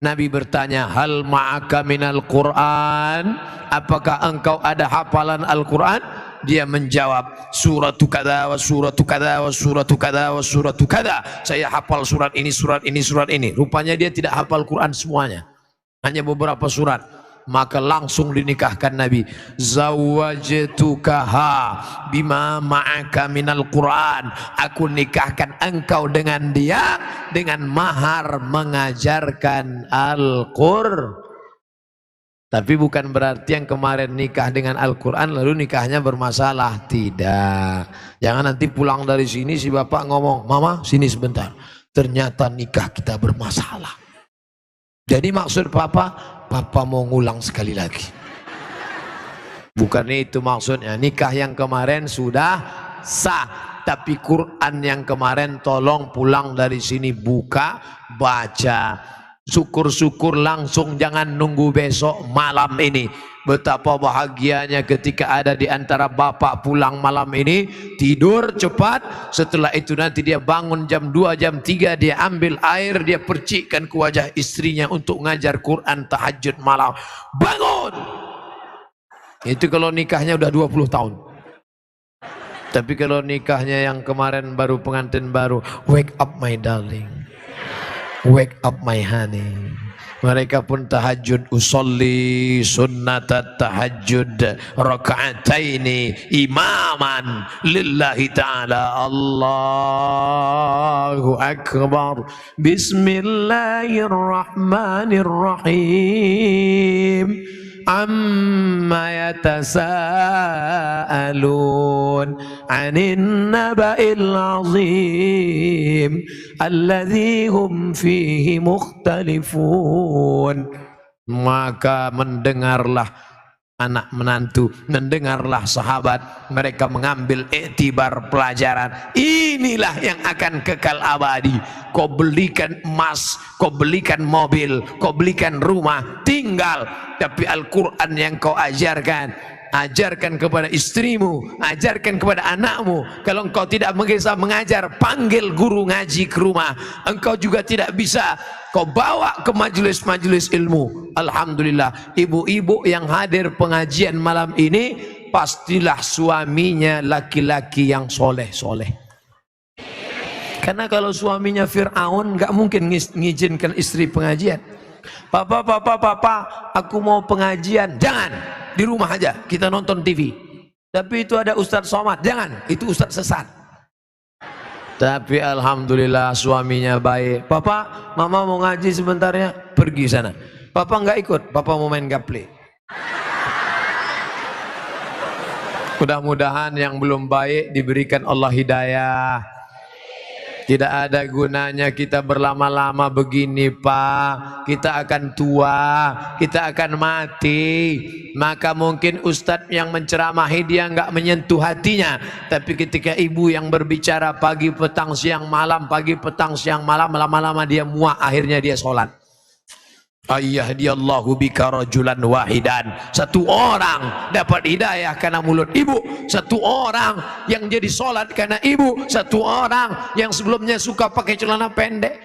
Nabi bertanya, hal ma'aka minal Quran? Apakah engkau ada hafalan Al-Quran? Dia menjawab, suratu kada wa suratu kada wa suratu kada wa suratu kada. Saya hafal surat ini, surat ini, surat ini. Rupanya dia tidak hafal Quran semuanya. Hanya beberapa surat. Maka langsung dinikahkan Nabi. Zawwajtukaha bima ma'aka minal Quran. Aku nikahkan engkau dengan dia dengan mahar mengajarkan Al-Qur'an. Tapi bukan berarti yang kemarin nikah dengan Al-Quran lalu nikahnya bermasalah. Tidak. Jangan nanti pulang dari sini si bapak ngomong, mama sini sebentar, ternyata nikah kita bermasalah. Jadi maksud papa mau ngulang sekali lagi. Bukan itu maksudnya. Nikah yang kemarin sudah sah, tapi Quran yang kemarin tolong pulang dari sini buka, baca. Syukur-syukur langsung, jangan nunggu besok malam ini. Betapa bahagianya ketika ada di antara bapak pulang malam ini, tidur cepat, setelah itu nanti dia bangun jam 2, jam 3, dia ambil air, dia percikkan ke wajah istrinya untuk ngajar Quran tahajud malam. Bangun! Itu kalau nikahnya udah 20 tahun. Tapi kalau nikahnya yang kemarin baru pengantin baru, wake up my darling, wake up my honey. Mereka pun tahajud, usolli sunnatat tahajud raka'ataini imaman lillahi ta'ala. Allahu akbar. Bismillahirrahmanirrahim. Amma yatasaalun 'anil naba'il 'azim alladzi hum fihi mukhtalifun. Maka mendengarlah anak menantu, mendengarlah sahabat, mereka mengambil iktibar pelajaran. Inilah yang akan kekal abadi. Kau belikan emas, kau belikan mobil, kau belikan rumah, tinggal, tapi Al-Quran yang kau ajarkan ajarkan kepada istrimu, ajarkan kepada anakmu. Kalau engkau tidak bisa mengajar, panggil guru ngaji ke rumah. Engkau juga tidak bisa, kau bawa ke majelis-majelis ilmu. Alhamdulillah, ibu-ibu yang hadir pengajian malam ini pastilah suaminya laki-laki yang soleh-soleh. Karena kalau suaminya Fir'aun nggak mungkin ngizinkan istri pengajian. Papa, aku mau pengajian. Jangan, di rumah aja, kita nonton TV. Tapi itu ada Ustadz Somad. Jangan, itu Ustadz sesat. Tapi alhamdulillah suaminya baik. Papa, mama mau ngaji sebentar ya, pergi sana. Papa nggak ikut, papa mau main gaple. Mudah-mudahan yang belum baik diberikan Allah hidayah. Tidak ada gunanya kita berlama-lama begini, Pak. Kita akan tua, kita akan mati. Maka mungkin ustadz yang menceramahi dia nggak menyentuh hatinya. Tapi ketika ibu yang berbicara pagi, petang, siang, malam, pagi, petang, siang, malam, lama-lama dia muak, akhirnya dia sholat. Ayyahdiyallahu bika rajulan wahidan. Satu orang dapat hidayah karena mulut ibu. Satu orang yang jadi sholat karena ibu. Satu orang yang sebelumnya suka pakai celana pendek.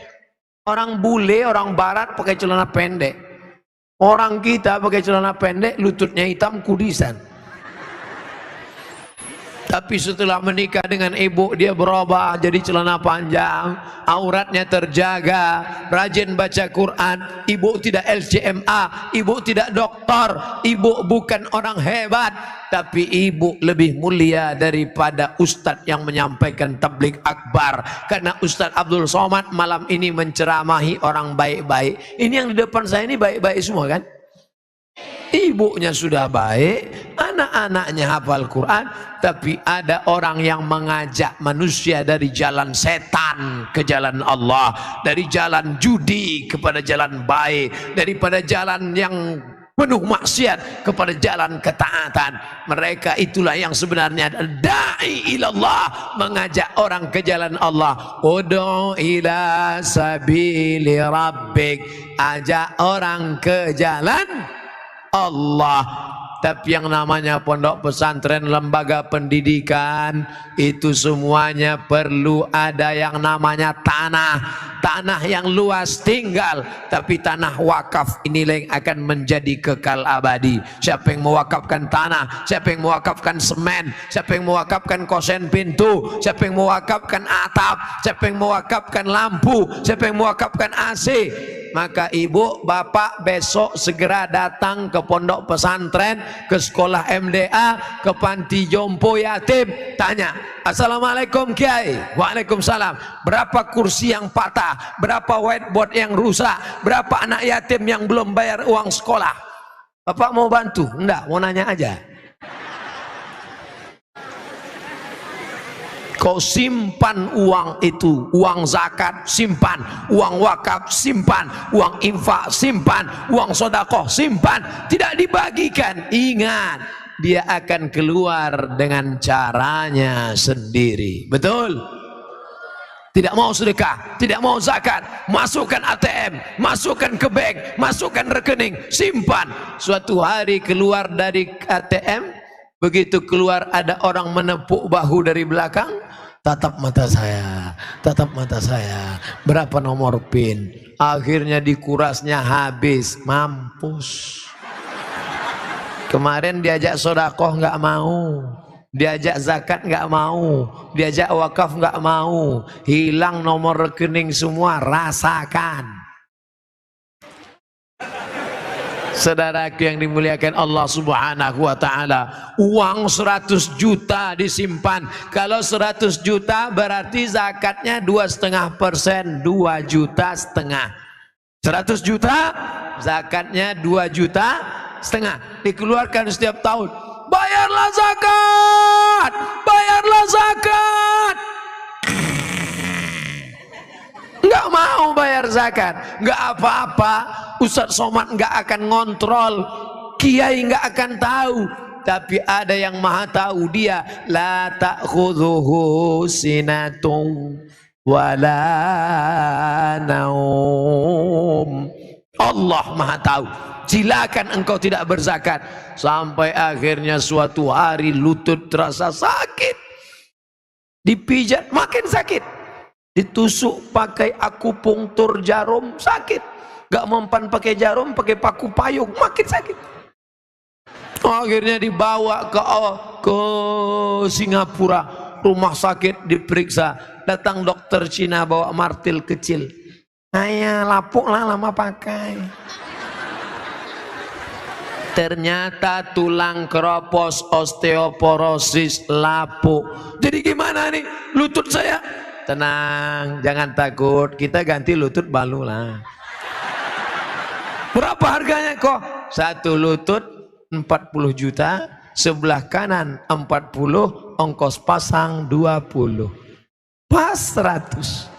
Orang bule, orang barat pakai celana pendek. Orang kita pakai celana pendek, lututnya hitam, kudisan. Tapi setelah menikah dengan ibu, dia berubah jadi celana panjang, auratnya terjaga, rajin baca Quran. Ibu tidak LCMA, ibu tidak doktor, ibu bukan orang hebat, tapi ibu lebih mulia daripada ustadz yang menyampaikan tabligh akbar. Karena Ustadz Abdul Somad malam ini menceramahi orang baik-baik. Ini yang di depan saya ini baik-baik semua kan? Ibunya sudah baik, anak-anaknya hafal Quran, tapi ada orang yang mengajak manusia dari jalan setan ke jalan Allah, dari jalan judi kepada jalan baik, daripada jalan yang penuh maksiat kepada jalan ketaatan. Mereka itulah yang sebenarnya da'i ilallah, mengajak orang ke jalan Allah. Ud'u ila sabili rabbik, ajak orang ke jalan Allah. Tapi yang namanya pondok pesantren, lembaga pendidikan, itu semuanya perlu ada yang namanya tanah. Tanah yang luas tinggal, tapi tanah wakaf inilah yang akan menjadi kekal abadi. Siapa yang mewakafkan tanah, siapa yang mewakafkan semen, siapa yang mewakafkan kosen pintu, siapa yang mewakafkan atap, siapa yang mewakafkan lampu, siapa yang mewakafkan AC, maka ibu, bapak besok segera datang ke pondok pesantren, ke sekolah MDA, ke panti jompo yatim, tanya, Assalamualaikum Kiai. Waalaikumsalam. Berapa kursi yang patah, berapa whiteboard yang rusak, berapa anak yatim yang belum bayar uang sekolah? Bapak mau bantu? Enggak, mau nanya aja. Kau simpan uang itu, uang zakat simpan, uang wakaf simpan, uang infak simpan, uang sodakoh simpan, tidak dibagikan. Ingat, dia akan keluar dengan caranya sendiri. Betul? Tidak mau sedekah, tidak mau zakat, masukkan ATM, masukkan ke bank, masukkan rekening, simpan. Suatu hari keluar dari ATM, begitu keluar ada orang menepuk bahu dari belakang. Tatap mata saya, tatap mata saya. Berapa nomor PIN? Akhirnya dikurasnya habis, mampus. Kemarin diajak sodakoh nggak mau, diajak zakat nggak mau, diajak wakaf nggak mau. Hilang nomor rekening semua, rasakan. Saudaraku yang dimuliakan Allah Subhanahu wa ta'ala, uang 100 juta disimpan. Kalau 100 juta berarti zakatnya 2,5%, 2,5 juta. 100 juta zakatnya 2,5 juta, dikeluarkan setiap tahun. Bayarlah zakat, bayarlah zakat. Nggak mau bayar zakat, nggak apa-apa. Ustadz Somad nggak akan ngontrol, kiai nggak akan tahu. Tapi ada yang maha tahu, dia la ta'khudhuhu sinatun wala naum. Allah Maha tahu. Silakan engkau tidak berzakat. Sampai akhirnya suatu hari lutut terasa sakit, dipijat makin sakit, ditusuk pakai akupunktur jarum sakit, gak mempan pakai jarum, pakai paku payung makin sakit. Akhirnya dibawa ke Singapura, rumah sakit, diperiksa. Datang dokter Cina bawa martil kecil. Ayah lapuk lah lama pakai. Ternyata tulang keropos, osteoporosis, lapuk. Jadi gimana nih lutut saya? Tenang, jangan takut, kita ganti lutut baru lah. Berapa harganya kok? Satu lutut 40 juta, sebelah kanan 40, ongkos pasang 20. Pas 100.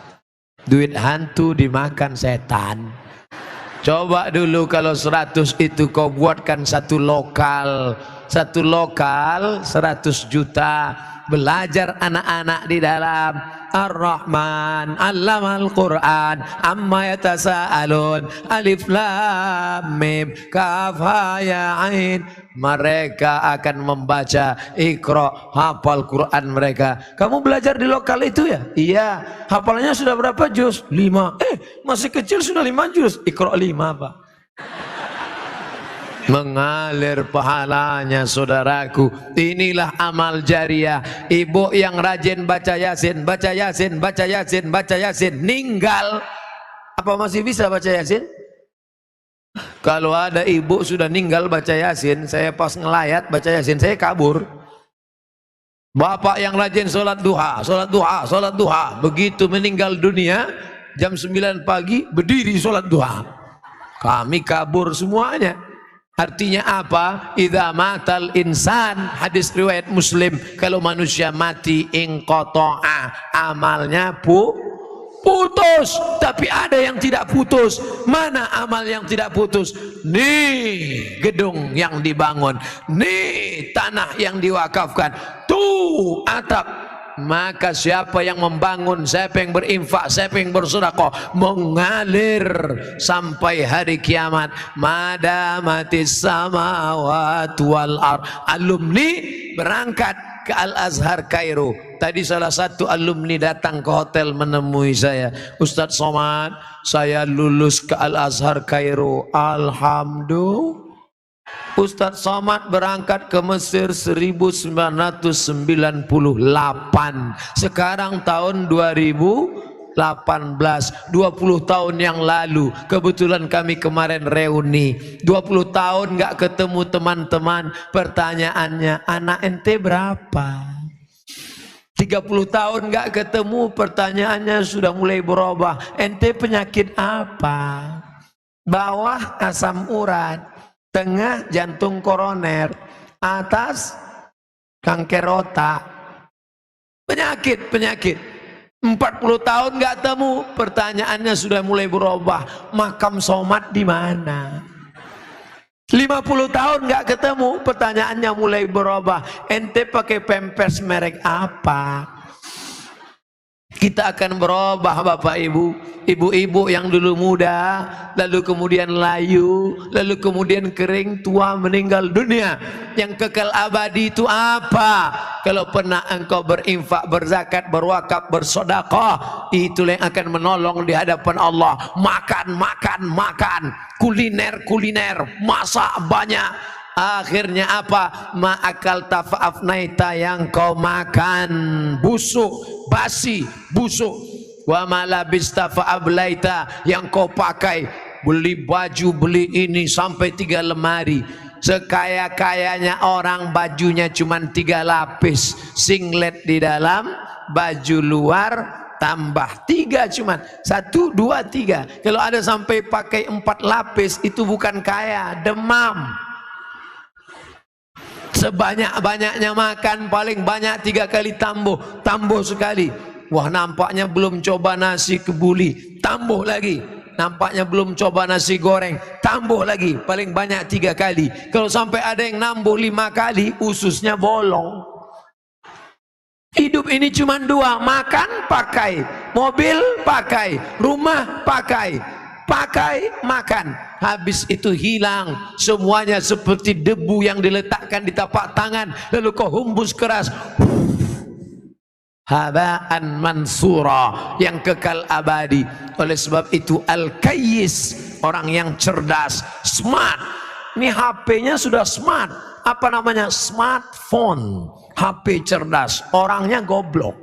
Duit hantu dimakan setan. Coba dulu kalau 100 itu kau buatkan satu lokal 100 juta, belajar anak-anak di dalam. Ar-Rahman allamal Quran amma yatasaalun, alif lam mim kaf ha ya ain. Mereka akan membaca Iqra, hafal Quran mereka. Kamu belajar di lokal itu ya? Iya. Hafalannya sudah berapa juz? 5. Masih kecil sudah 5 juz. Iqra 5 Pak. Mengalir pahalanya saudaraku. Inilah amal jariah. Ibu yang rajin baca Yasin, baca Yasin, baca Yasin, baca Yasin, ninggal. Apa masih bisa baca Yasin? Kalau ada ibu sudah ninggal baca Yasin, saya pas ngelayat baca Yasin, saya kabur. Bapak yang rajin sholat duha, sholat duha, sholat duha, begitu meninggal dunia jam 9 pagi berdiri sholat duha, kami kabur semuanya. Artinya apa? Idza matal insan, hadis riwayat Muslim, kalau manusia mati inqata'a, amalnya putus. Tapi ada yang tidak putus. Mana amal yang tidak putus? Nih gedung yang dibangun, nih tanah yang diwakafkan, tuh atap. Maka siapa yang membangun, siapa yang berinfak, siapa yang bersedekah, mengalir sampai hari kiamat. Madamatis samawati wal ard. Alumni berangkat ke Al-Azhar Kairo. Tadi salah satu alumni datang ke hotel menemui saya. Ustadz Somad, saya lulus ke Al-Azhar Kairo. Alhamdulillah. Ustadz Somad berangkat ke Mesir 1998. Sekarang tahun 2018, 20 tahun yang lalu. Kebetulan kami kemarin reuni 20 tahun gak ketemu teman-teman. Pertanyaannya, anak ente berapa? 30 tahun gak ketemu, pertanyaannya sudah mulai berubah. Ente penyakit apa? Bawah asam urat, tengah jantung koroner, atas kanker otak. Penyakit 40 tahun gak temu, pertanyaannya sudah mulai berubah. Makam Somad di mana? 50 tahun gak ketemu, pertanyaannya mulai berubah. Ente pakai pampers merek apa? Kita akan berubah Bapak Ibu. Ibu-ibu yang dulu muda, lalu kemudian layu, lalu kemudian kering, tua, meninggal dunia. Yang kekal abadi itu apa? Kalau pernah engkau berinfak, berzakat, berwakaf, bersedekah, itulah yang akan menolong di hadapan Allah. Makan, kuliner, masak banyak. Akhirnya apa? Ma'akal tafa'afnaita, yang kau makan busuk, basi, busuk. Wa malabista fa'ablaita, yang kau pakai, beli baju, beli ini sampai 3 lemari. Sekaya-kayanya orang bajunya cuma 3 lapis, singlet di dalam, baju luar tambah 3, cuman 1, 2, 3. Kalau ada sampai pakai 4 lapis, itu bukan kaya, demam. Sebanyak-banyaknya makan, paling banyak 3 kali tambuh sekali. Wah, nampaknya belum coba nasi kebuli, tambuh lagi. Nampaknya belum coba nasi goreng, tambuh lagi. Paling banyak 3 kali. Kalau sampai ada yang nambah 5 kali, ususnya bolong. Hidup ini cuma 2, makan pakai, mobil pakai, rumah pakai. pakai, makan. Habis itu hilang semuanya seperti debu yang diletakkan di tapak tangan, lalu kau hembus keras, habaan mansura, yang kekal abadi. Oleh sebab itu al-kayyis, orang yang cerdas, smart. Ini HP-nya sudah smart. Apa namanya? Smartphone. HP cerdas, orangnya goblok.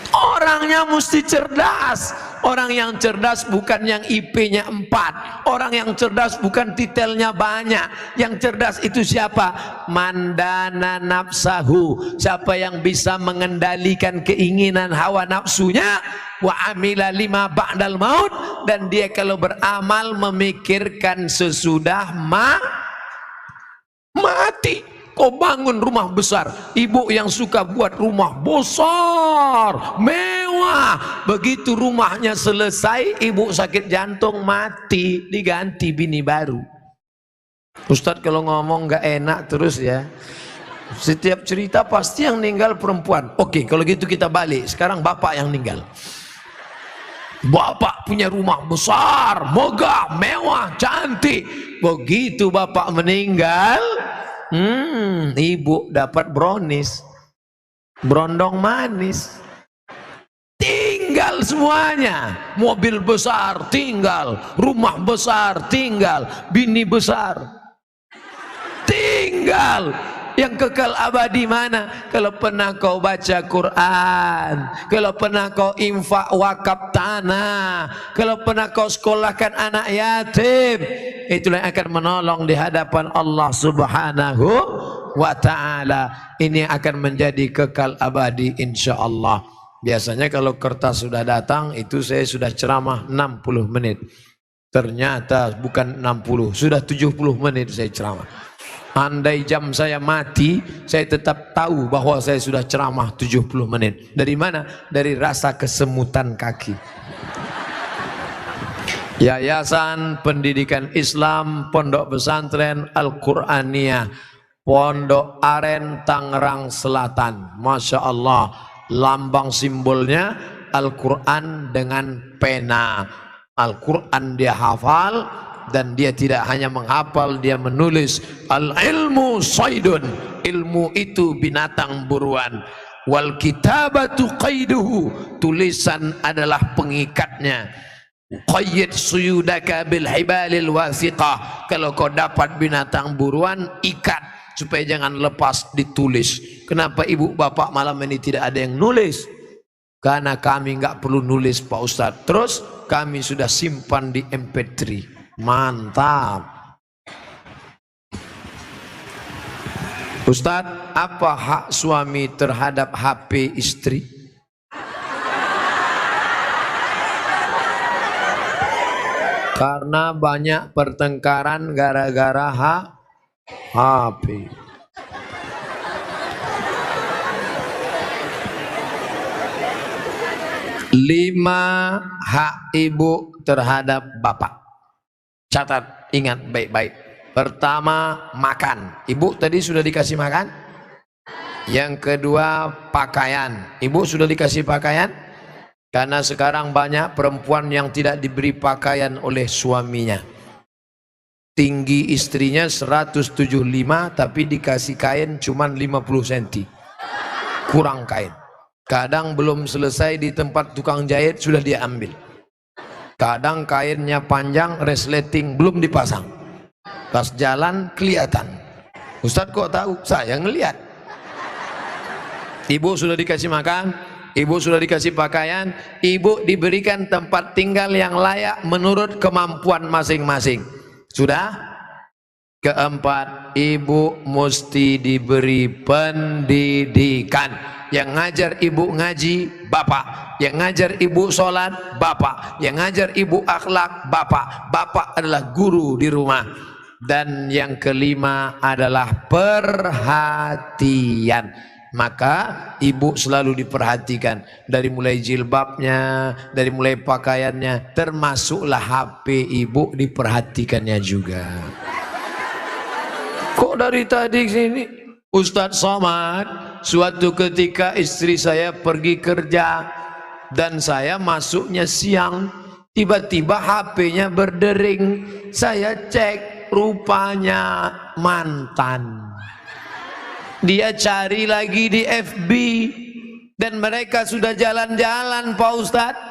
Orangnya mesti cerdas. Orang yang cerdas bukan yang IP-nya 4. Orang yang cerdas bukan titelnya banyak. Yang cerdas itu siapa? Mandana nafsahu. Siapa yang bisa mengendalikan keinginan hawa nafsunya. Wa amila lima ba'dal maut. Dan dia kalau beramal memikirkan sesudah mati. Kau bangun rumah besar, ibu yang suka buat rumah besar, mewah. Begitu rumahnya selesai, ibu sakit jantung, mati, diganti bini baru. Ustadz kalau ngomong gak enak terus ya. Setiap cerita pasti yang meninggal perempuan. Oke, kalau gitu kita balik. Sekarang bapak yang meninggal. Bapak punya rumah besar, megah, mewah, cantik. Begitu bapak meninggal, ibu dapat brownies, brondong manis, tinggal semuanya. Mobil besar tinggal, rumah besar tinggal, bini besar tinggal. Yang kekal abadi mana? Kalau pernah kau baca Quran, kalau pernah kau infak wakaf tanah, kalau pernah kau sekolahkan anak yatim, itulah yang akan menolong di hadapan Allah Subhanahu wa ta'ala. Ini akan menjadi kekal abadi insyaallah. Biasanya kalau kertas sudah datang, itu saya sudah ceramah 60 menit. Ternyata bukan 60, sudah 70 menit saya ceramah. Andai jam saya mati, saya tetap tahu bahwa saya sudah ceramah 70 menit. Dari mana? Dari rasa kesemutan kaki. Yayasan Pendidikan Islam Pondok Pesantren Al-Quraniyah, Pondok Aren, Tangerang Selatan. Masya Allah, lambang simbolnya Al-Quran dengan pena. Al-Quran dia hafal. Dan dia tidak hanya menghafal, dia menulis. Al-ilmu saydun, ilmu itu binatang buruan. Wal kitabatu qaiduhu, tulisan adalah pengikatnya. Qayyid suyudaka bil hibalil wathiqah, kalau kau dapat binatang buruan, ikat supaya jangan lepas, ditulis. Kenapa ibu bapak malam ini tidak ada yang nulis? Karena kami nggak perlu nulis Pak Ustadz. Terus kami sudah simpan di MP3. Mantap. Ustadz, apa hak suami terhadap HP istri? Karena banyak pertengkaran gara-gara HP. Lima hak ibu terhadap bapak. Catat, ingat baik-baik. Pertama, makan. Ibu tadi sudah dikasih makan. Yang kedua, pakaian. Ibu sudah dikasih pakaian. Karena sekarang banyak perempuan yang tidak diberi pakaian oleh suaminya. Tinggi istrinya 175, tapi dikasih kain cuma 50 cm. Kurang kain. Kadang belum selesai di tempat tukang jahit sudah dia ambil. Kadang kainnya panjang, resleting belum dipasang. Pas jalan kelihatan. Ustadz kok tahu? Saya ngelihat. Ibu sudah dikasih makan, ibu sudah dikasih pakaian, ibu diberikan tempat tinggal yang layak menurut kemampuan masing-masing. Sudah? Keempat, ibu mesti diberi pendidikan. Yang ngajar ibu ngaji, bapak. Yang ngajar ibu sholat, bapak. Yang ngajar ibu akhlak, bapak. Bapak adalah guru di rumah. Dan yang kelima adalah perhatian. Maka ibu selalu diperhatikan. Dari mulai jilbabnya, dari mulai pakaiannya, termasuklah HP ibu diperhatikannya juga. Kok dari tadi sini Ustadz Somad, suatu ketika istri saya pergi kerja, dan saya masuknya siang. Tiba-tiba HP-nya berdering. Saya cek, rupanya mantan. Dia cari lagi di FB dan mereka sudah jalan-jalan, Pak Ustadz.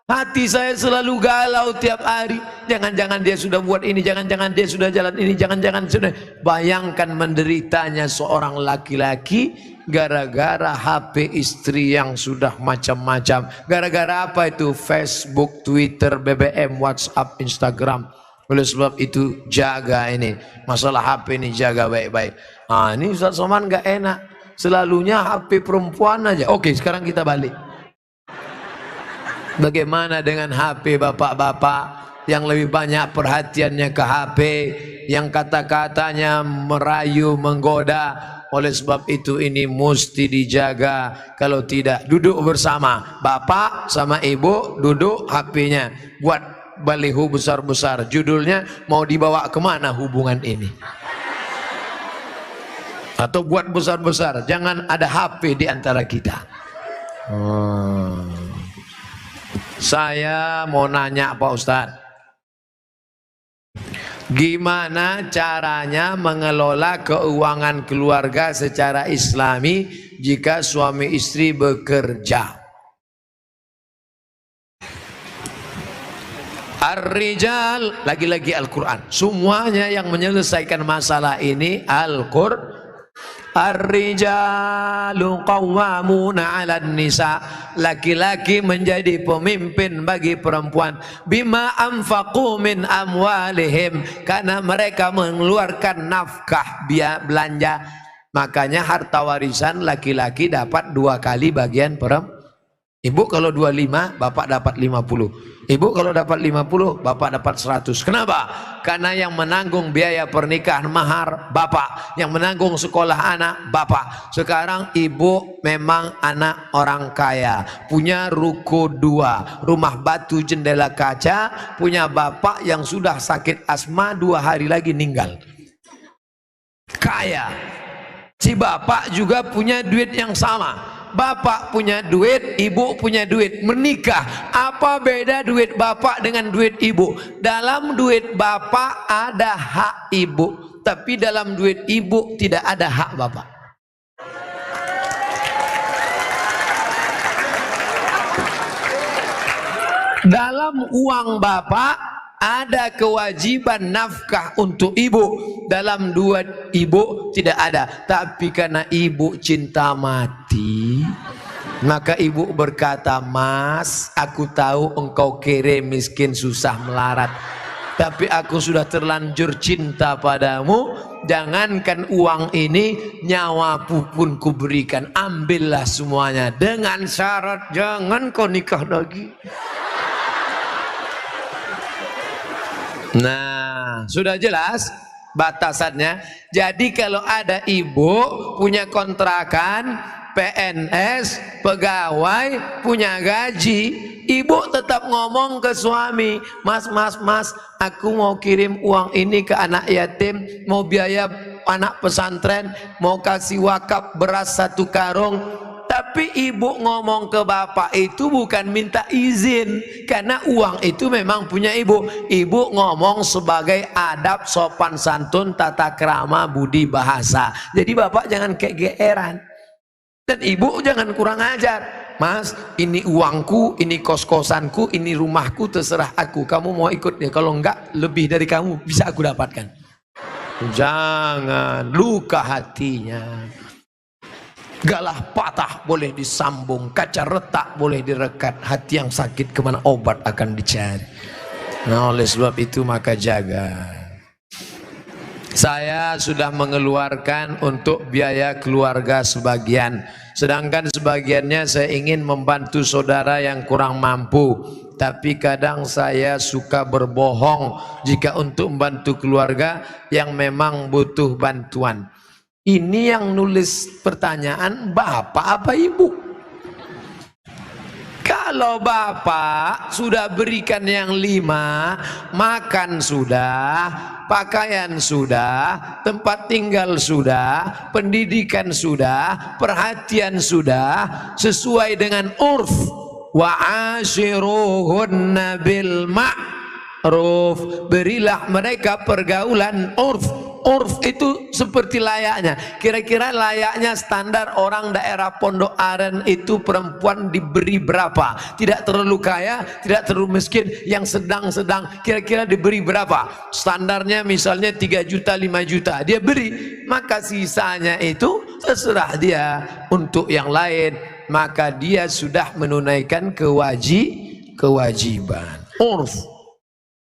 Hati saya selalu galau tiap hari. Jangan-jangan dia sudah buat ini, jangan-jangan dia sudah jalan ini, jangan-jangan sudah. Bayangkan menderitanya seorang laki-laki gara-gara HP istri yang sudah macam-macam. Gara-gara apa itu? Facebook, Twitter, BBM, WhatsApp, Instagram. Oleh sebab itu jaga ini masalah HP ini, jaga baik-baik. Nah, ini Ustaz Somad gak enak, selalunya HP perempuan aja. Oke, sekarang kita balik. Bagaimana dengan HP bapak-bapak yang lebih banyak perhatiannya ke HP, yang kata-katanya merayu, menggoda? Oleh sebab itu ini mesti dijaga. Kalau tidak, duduk bersama, bapak sama ibu duduk, HP-nya buat baliho besar-besar, judulnya mau dibawa kemana hubungan ini, atau buat besar-besar, jangan ada HP di antara kita. Saya mau nanya Pak Ustadz, gimana caranya mengelola keuangan keluarga secara islami jika suami istri bekerja? Ar-rijal, lagi-lagi Al-Quran. Semuanya yang menyelesaikan masalah ini Al-Quran. Ar-rijalu qawwamuna 'alan nisa. Laki-laki menjadi pemimpin bagi perempuan. Bima anfaqu min amwalihim, karena mereka mengeluarkan nafkah, biaya belanja. Makanya harta warisan laki-laki dapat 2 kali bagian perempuan. Ibu kalau 25, bapak dapat 50. Ibu kalau dapat 50, bapak dapat 100. Kenapa? Karena yang menanggung biaya pernikahan mahar bapak, yang menanggung sekolah anak bapak. Sekarang ibu memang anak orang kaya, punya ruko 2, rumah batu jendela kaca, punya bapak yang sudah sakit asma 2 hari lagi meninggal. Kaya. Si bapak juga punya duit yang sama. Bapak punya duit, ibu punya duit, menikah. Apa beda duit bapak dengan duit ibu? Dalam duit bapak ada hak ibu, tapi dalam duit ibu tidak ada hak bapak. Dalam uang bapak ada kewajiban nafkah untuk ibu, dalam duit ibu tidak ada. Tapi karena ibu cinta mati, maka ibu berkata, "Mas, aku tahu engkau kere, miskin, susah melarat, tapi aku sudah terlanjur cinta padamu. Jangankan uang ini, nyawaku pun kuberikan. Ambillah semuanya, dengan syarat jangan kau nikah lagi." Nah, sudah jelas batasannya. Jadi kalau ada ibu punya kontrakan, PNS, pegawai, punya gaji, ibu tetap ngomong ke suami, "Mas, aku mau kirim uang ini ke anak yatim, mau biaya anak pesantren, mau kasih wakaf beras 1 karung." Tapi ibu ngomong ke bapak itu bukan minta izin, karena uang itu memang punya ibu. Ibu ngomong sebagai adab, sopan santun, tata krama, budi bahasa. Jadi bapak jangan kegeeran, dan ibu jangan kurang ajar. "Mas, ini uangku, ini kos-kosanku, ini rumahku, terserah aku. Kamu mau ikut ya, kalau enggak lebih dari kamu bisa aku dapatkan." Jangan, luka hatinya. Galah patah boleh disambung, kaca retak boleh direkat, hati yang sakit kemana obat akan dicari. Nah, oleh sebab itu maka jaga. Saya sudah mengeluarkan untuk biaya keluarga sebagian, sedangkan sebagiannya saya ingin membantu saudara yang kurang mampu. Tapi kadang saya suka berbohong jika untuk membantu keluarga yang memang butuh bantuan. Ini yang nulis pertanyaan bapak apa ibu? Kalau bapak sudah berikan yang 5, makan sudah, pakaian sudah, tempat tinggal sudah, pendidikan sudah, perhatian sudah, sesuai dengan urf. wa ashiruhunna bil ma'ruf, berilah mereka pergaulan urf. Urf itu seperti layaknya, kira-kira layaknya standar orang daerah Pondok Aren itu perempuan diberi berapa, tidak terlalu kaya, tidak terlalu miskin, yang sedang-sedang, kira-kira diberi berapa, standarnya misalnya 3 juta 5 juta dia beri, maka sisanya itu terserah dia untuk yang lain, maka dia sudah menunaikan kewajiban. Urf,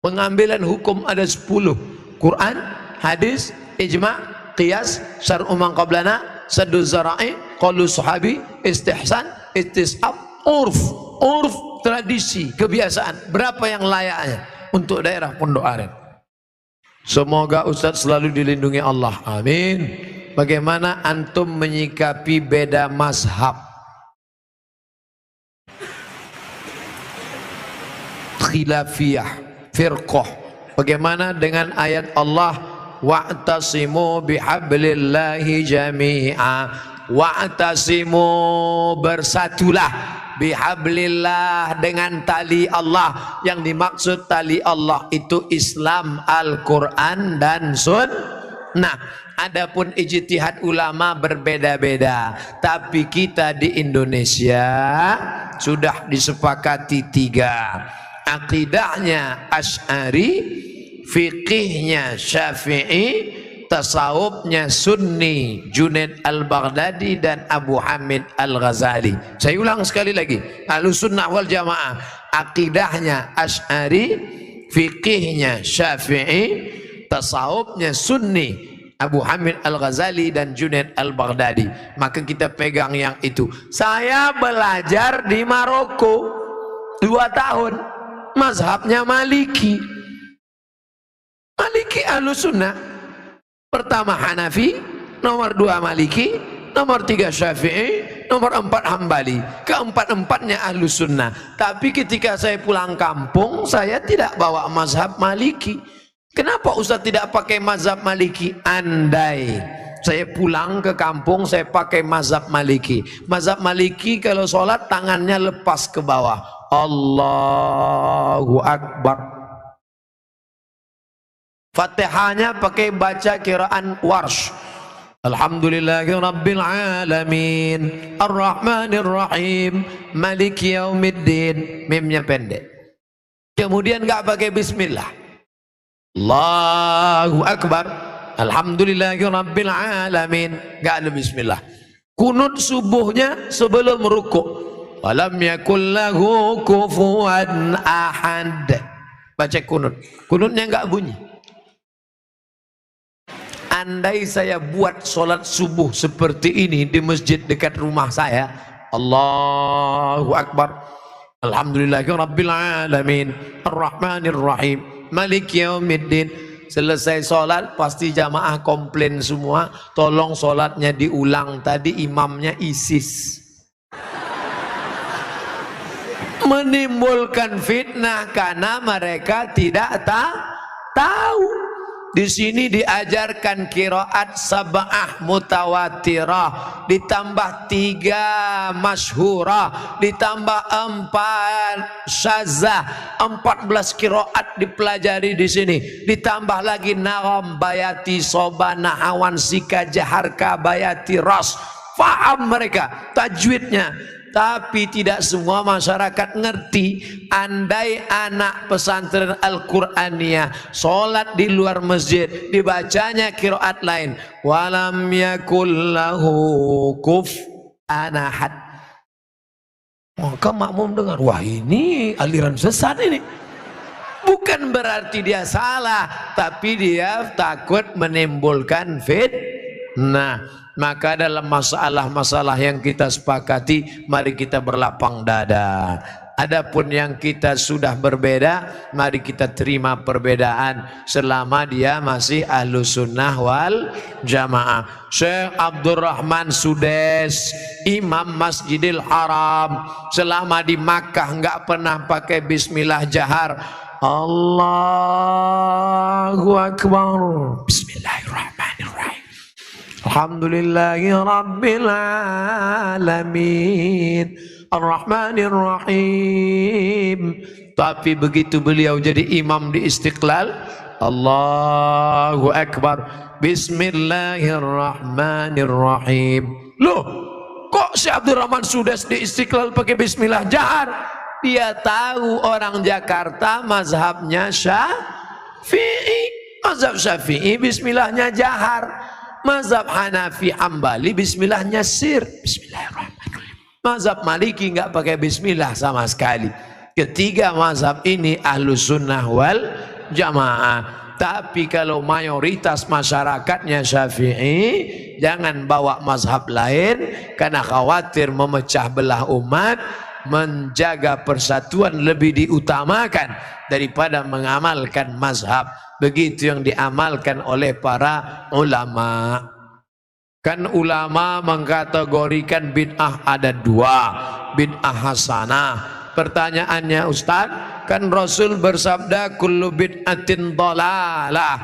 pengambilan hukum ada 10, Quran, hadis, ijma', qiyas, syar'u man qablana, saddu zara'i, qaulu sahabi, istihsan, istisab, urf. Urf, tradisi, kebiasaan. Berapa yang layaknya untuk daerah Pondok Aren? Semoga Ustaz selalu dilindungi Allah. Amin. Bagaimana antum menyikapi beda mazhab? Khilafiyah, firqah. Bagaimana dengan ayat Allah, wa'tasimu bihablillahi jami'a, wa'tasimu, bersatulah, bihablillah, dengan tali Allah. Yang dimaksud tali Allah itu Islam, Al-Quran dan Sunnah. Adapun ijtihad ulama berbeda-beda, tapi kita di Indonesia sudah disepakati 3. Akidahnya Asy'ari, fikihnya Syafi'i, tasawufnya Sunni, Junaid al-Baghdadi dan Abu Hamid al-Ghazali. Saya ulang sekali lagi, Ahlussunnah wal Jamaah akidahnya Asy'ari, fikihnya Syafi'i, tasawufnya Sunni, Abu Hamid al-Ghazali dan Junaid al-Baghdadi. Maka kita pegang yang itu. Saya belajar di Maroko 2 tahun, mazhabnya Maliki. Maliki Ahlussunnah. Pertama Hanafi, nomor 2 Maliki, nomor 3 Syafi'i, nomor 4 Hambali. Keempat-empatnya Ahlussunnah. Tapi ketika saya pulang kampung, saya tidak bawa mazhab Maliki. Kenapa Ustaz tidak pakai mazhab Maliki? Andai saya pulang ke kampung, saya pakai mazhab Maliki. Mazhab Maliki kalau sholat tangannya lepas ke bawah, Allahu Akbar. Fatihahnya pakai baca kiraan Warsh, Alhamdulillahi Rabbil Alamin, Ar-Rahmanir Rahim, Maliki Yaumiddin. Mimnya pendek. Kemudian enggak pakai bismillah, Allahu Akbar, Alhamdulillahi Rabbil Alamin, enggak ada bismillah. Kunut subuhnya sebelum rukuk, walam yakul lahu kufuwan ahad. Baca kunut. Kunutnya enggak bunyi. Andai saya buat sholat subuh seperti ini di masjid dekat rumah saya, Allahu Akbar, Alhamdulillahi Rabbil Alamin, Ar-Rahmanir Rahim, Maliki Yaumiddin. Selesai sholat pasti jamaah komplain semua, tolong sholatnya diulang, tadi imamnya ISIS. Menimbulkan fitnah karena mereka tidak tahu. Di sini diajarkan qiraat sab'ah mutawatirah, ditambah 3 masyhurah, ditambah 4 syazah, 14 qiraat dipelajari di sini. Ditambah lagi nagham, bayati, sobana, awan, sika, jaharka, bayati, ras. Faham mereka tajwidnya. Tapi tidak semua masyarakat ngerti. Andai anak pesantren Al-Qur'aniyah sholat di luar masjid, dibacanya qiraat lain, walam yakul lahu kufuwan ahad, maka makmum dengar, wah ini aliran sesat ini. Bukan berarti dia salah, tapi dia takut menimbulkan fitnah. Maka dalam masalah-masalah yang kita sepakati, mari kita berlapang dada. Adapun yang kita sudah berbeda, mari kita terima perbedaan selama dia masih Ahlussunnah wal Jamaah. Syekh Abdurrahman Sudes, Imam Masjidil Haram, selama di Makkah enggak pernah pakai bismillah jahar. Allahu Akbar, Bismillahirrahmanirrahim, Alhamdulillahi Rabbil Alamin, Ar-Rahmanir Rahim. Tapi begitu beliau jadi imam di Istiqlal, Allahu Akbar, Bismillahirrahmanirrahim. Loh, kok si Abdurrahman Sudas di Istiqlal pakai bismillah jahar? Dia tahu orang Jakarta mazhabnya Syafi'i. Mazhab Syafi'i bismillahnya jahar. Mazhab Hanafi Hambali bismillahnya sir. Bismillahirrahmanirrahim. Mazhab Maliki nggak pakai bismillah sama sekali. Ketiga mazhab ini Ahlus Sunnah wal Jamaah. Tapi kalau mayoritas masyarakatnya Syafi'i, jangan bawa mazhab lain karena khawatir memecah belah umat. Menjaga persatuan lebih diutamakan daripada mengamalkan mazhab. Begitu yang diamalkan oleh para ulama. Kan ulama mengkategorikan bid'ah ada dua, bid'ah hasanah. Pertanyaannya Ustaz, kan Rasul bersabda kullu bid'atin dhalalah.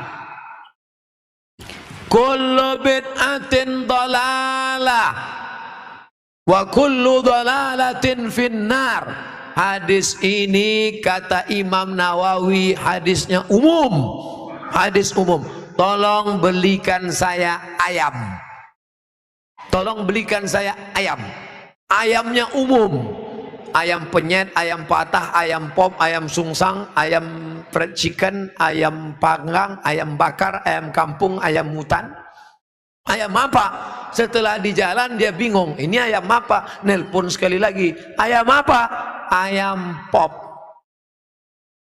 Kullu bid'atin dhalalah wa kullu dhalalatin finnar. Hadis ini kata Imam Nawawi hadisnya umum. Hadis umum. Tolong belikan saya ayam. Tolong belikan saya ayam. Ayamnya umum. Ayam penyet, ayam patah, ayam pop, ayam sungsang, ayam fried chicken, ayam panggang, ayam bakar, ayam kampung, ayam hutan. Ayam apa? Setelah di jalan dia bingung. Ini ayam apa? Nelpon sekali lagi. Ayam apa? Ayam pop.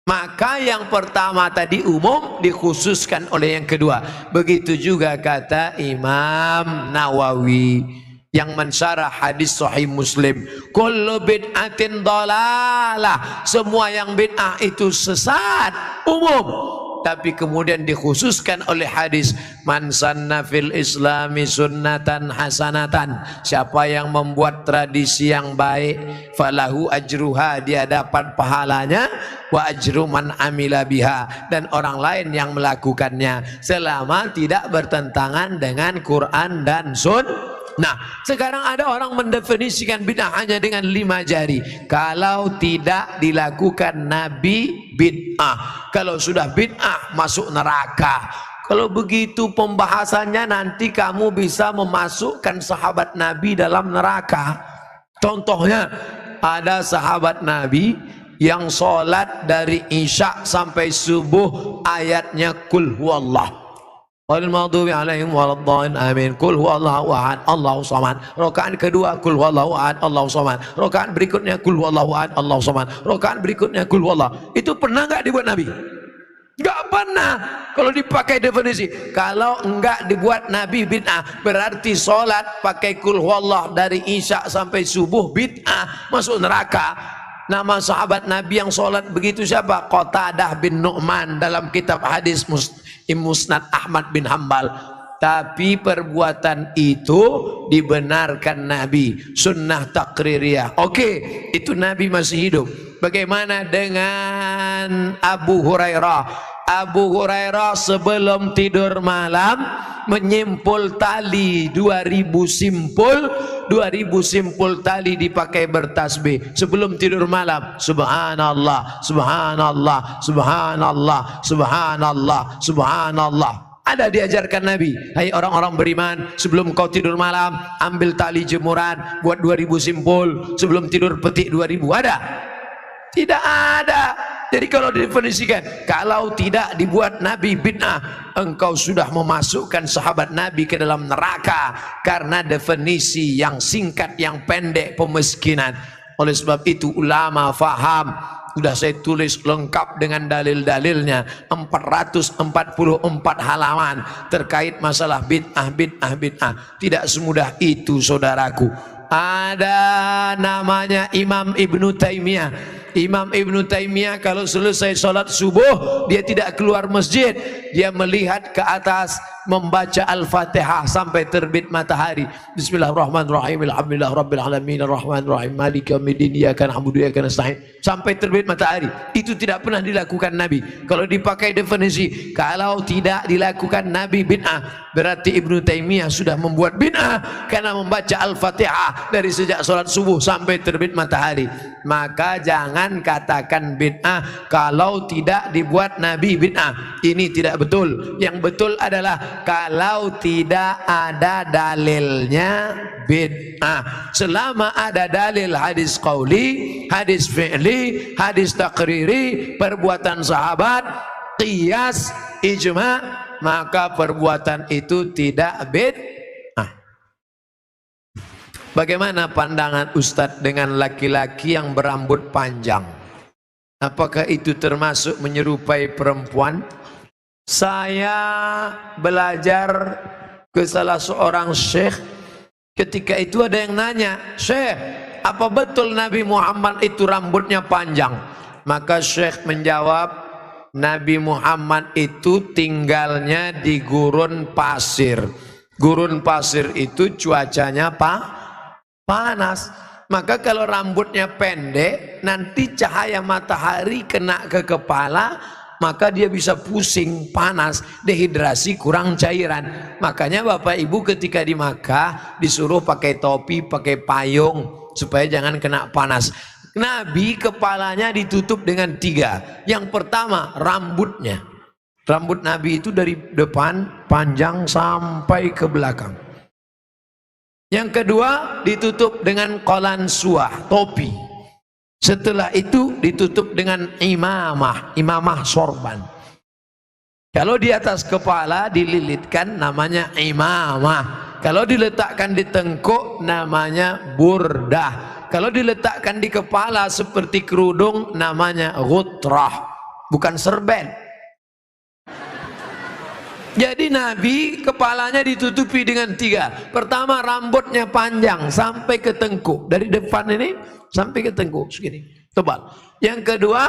Maka yang pertama tadi umum dikhususkan oleh yang kedua. Begitu juga kata Imam Nawawi yang mensyarah hadis Sahih Muslim. Kullu bid'atin dhalalah. Semua yang bid'ah itu sesat. Umum. Tapi kemudian dikhususkan oleh hadis man sanna fil islami sunnatan hasanatan. Siapa yang membuat tradisi yang baik, falahu ajruha, dia dapat pahalanya, wa ajru man amila biha, dan orang lain yang melakukannya selama tidak bertentangan dengan Quran dan Sunnah. Nah, sekarang ada orang mendefinisikan bid'ah hanya dengan 5 jari. Kalau tidak dilakukan Nabi, bid'ah. Kalau sudah bid'ah, masuk neraka. Kalau begitu pembahasannya, nanti kamu bisa memasukkan sahabat Nabi dalam neraka. Contohnya, ada sahabat Nabi yang sholat dari Isya sampai subuh ayatnya Qul huwallah. Qul maghdubi alaihim waladdallin amin. Qul huwallahu ahad Allahu samad. Rakaat kedua Qul huwallahu ahad Allahu samad. Rakaat berikutnya Qul huwallahu ahad Allahu samad. Rakaat berikutnya Qul huwallah. Itu pernah enggak dibuat Nabi? Enggak pernah. Kalau dipakai definisi, kalau enggak dibuat Nabi bid'ah, berarti salat pakai Qul huwallah dari Isya sampai subuh bid'ah, masuk neraka. Nama sahabat Nabi yang sholat begitu siapa? Qatadah bin Nu'man dalam kitab hadis Musnad Ahmad bin Hambal. Tapi perbuatan itu dibenarkan Nabi, sunnah takririyah. Oke, itu Nabi masih hidup. Bagaimana dengan Abu Hurairah? Abu Hurairah sebelum tidur malam menyimpul tali 2000 simpul tali dipakai bertasbih sebelum tidur malam. Subhanallah, subhanallah, subhanallah, subhanallah, subhanallah. Ada diajarkan Nabi, hai orang-orang beriman, sebelum kau tidur malam ambil tali jemuran, buat 2000 simpul, sebelum tidur petik 2000. Ada? Tidak ada. Jadi kalau didefinisikan, kalau tidak dibuat Nabi bid'ah, engkau sudah memasukkan sahabat Nabi ke dalam neraka karena definisi yang singkat, yang pendek, pemiskinan. Oleh sebab itu ulama faham. Sudah saya tulis lengkap dengan dalil-dalilnya 444 halaman terkait masalah bid'ah. Tidak semudah itu saudaraku. Ada namanya Imam Ibnu Taimiyah. Imam Ibnu Taimiyah kalau selesai sholat subuh dia tidak keluar masjid, dia melihat ke atas membaca Al-Fatihah sampai terbit matahari. Bismillahirrahmanirrahim. Alhamdulillah rabbil alamin arrahmanirrahim maliki yaumiddin iyyaka na'budu wa iyyaka nasta'in sampai terbit matahari. Itu tidak pernah dilakukan Nabi. Kalau dipakai definisi, kalau tidak dilakukan Nabi bid'ah, berarti Ibnu Taimiyah sudah membuat bid'ah karena membaca Al-Fatihah dari sejak sholat subuh sampai terbit matahari. Maka jangan katakan bid'ah kalau tidak dibuat Nabi bid'ah. Ini tidak betul. Yang betul adalah kalau tidak ada dalilnya bid'ah. Selama ada dalil hadis qauli, hadis fi'li, hadis takriri, perbuatan sahabat, qiyas, ijma', maka perbuatan itu tidak bid'ah. Bagaimana pandangan Ustadz dengan laki-laki yang berambut panjang? Apakah itu termasuk menyerupai perempuan? Saya belajar ke salah seorang syekh. Ketika itu ada yang nanya, "Syekh, apa betul Nabi Muhammad itu rambutnya panjang?" Maka syekh menjawab, Nabi Muhammad itu tinggalnya di gurun pasir. Gurun pasir itu cuacanya panas. Maka kalau rambutnya pendek, nanti cahaya matahari kena ke kepala, maka dia bisa pusing, panas, dehidrasi, kurang cairan. Makanya Bapak Ibu ketika di Makkah disuruh pakai topi, pakai payung supaya jangan kena panas. Nabi kepalanya ditutup dengan 3. Yang pertama rambutnya. Rambut Nabi itu dari depan panjang sampai ke belakang. Yang kedua ditutup dengan qalansuah, topi. Setelah itu ditutup dengan imamah sorban. Kalau di atas kepala dililitkan namanya imamah. Kalau diletakkan di tengkuk namanya burdah. Kalau diletakkan di kepala seperti kerudung namanya ghutrah, bukan serben. Jadi Nabi kepalanya ditutupi dengan 3. Pertama rambutnya panjang sampai ke tengkuk, dari depan ini sampai ke tengkuk segini, tebal. Yang kedua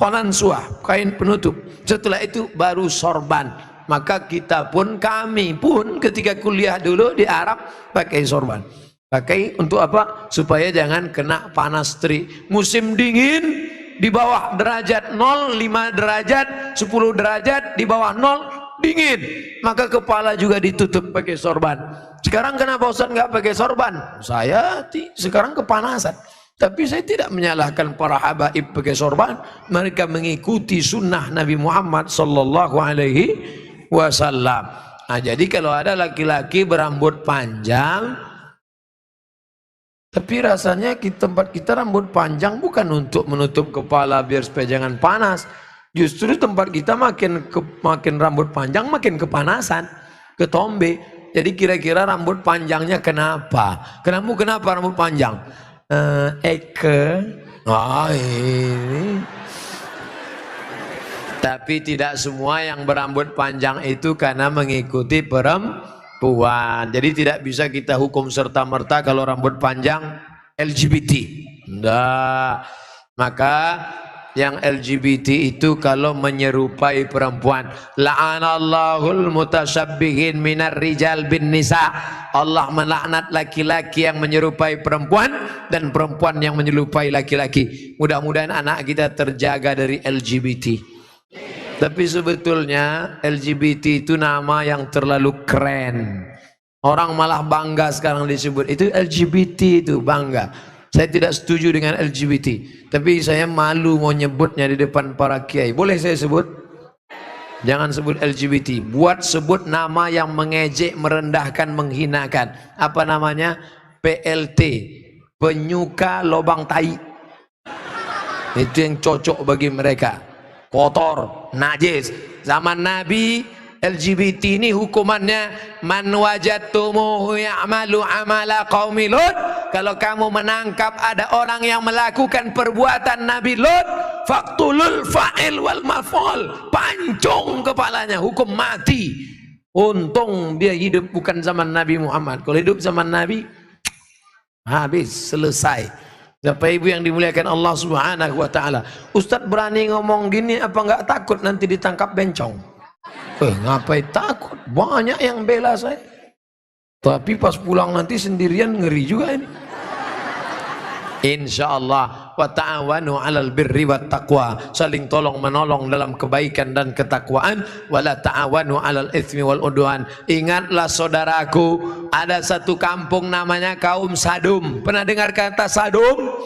qalansuah, kain penutup. Setelah itu baru sorban. Maka kita pun, kami pun ketika kuliah dulu di Arab pakai sorban. Pakai untuk apa? Supaya jangan kena panas terik. Musim dingin di bawah derajat 0, 5 derajat, 10 derajat, di bawah 0 dingin, maka kepala juga ditutup pakai sorban. Sekarang kenapa Ustaz nggak pakai sorban? Saya sekarang kepanasan. Tapi saya tidak menyalahkan para habaib pakai sorban. Mereka mengikuti sunnah Nabi Muhammad sallallahu alaihi wasallam. Nah, jadi kalau ada laki-laki berambut panjang, tapi rasanya di tempat kita rambut panjang bukan untuk menutup kepala biar supaya jangan panas. Justru tempat kita makin rambut panjang makin kepanasan, ketombe. Jadi kira-kira rambut panjangnya kenapa? Kenapa rambut panjang? Ini. Tapi tidak semua yang berambut panjang itu karena mengikuti perempuan. Jadi tidak bisa kita hukum serta-merta kalau rambut panjang LGBT. Enggak. Maka yang LGBT itu kalau menyerupai perempuan, la'anallahul mutasyabbihin minar rijal bin nisa. Allah melaknat laki-laki yang menyerupai perempuan dan perempuan yang menyerupai laki-laki. Mudah-mudahan anak kita terjaga dari LGBT. Tapi sebetulnya LGBT itu nama yang terlalu keren. Orang malah bangga sekarang disebut itu LGBT, itu bangga. Saya tidak setuju dengan LGBT, tapi saya malu mau nyebutnya di depan para kiai. Boleh saya sebut? Jangan sebut LGBT. Buat sebut nama yang mengejek, merendahkan, menghinakan. Apa namanya? PLT, penyuka lobang tai. Itu yang cocok bagi mereka. Kotor, najis. Zaman Nabi LGBT ini hukumannya man wajadtumuhu ya'malu amala qaumi Lut. Kalau kamu menangkap ada orang yang melakukan perbuatan Nabi Lut, faqtulul fa'il wal maf'ul, pancung kepalanya, hukum mati. Untung dia hidup bukan zaman Nabi Muhammad. Kalau hidup zaman Nabi habis, selesai. Bapak Ibu yang dimuliakan Allah Subhanahu wa taala. Ustaz berani ngomong gini apa enggak takut nanti ditangkap bencong? Ngapain takut? Banyak yang bela saya. Tapi pas pulang nanti sendirian ngeri juga ini. Insyaallah wa ta'awanu 'alal birri wat taqwa, saling tolong menolong dalam kebaikan dan ketakwaan, wala ta'awanu 'alal itsmi wal udwan. Ingatlah saudaraku, ada satu kampung namanya kaum Sadum. Pernah dengar kata Sadum?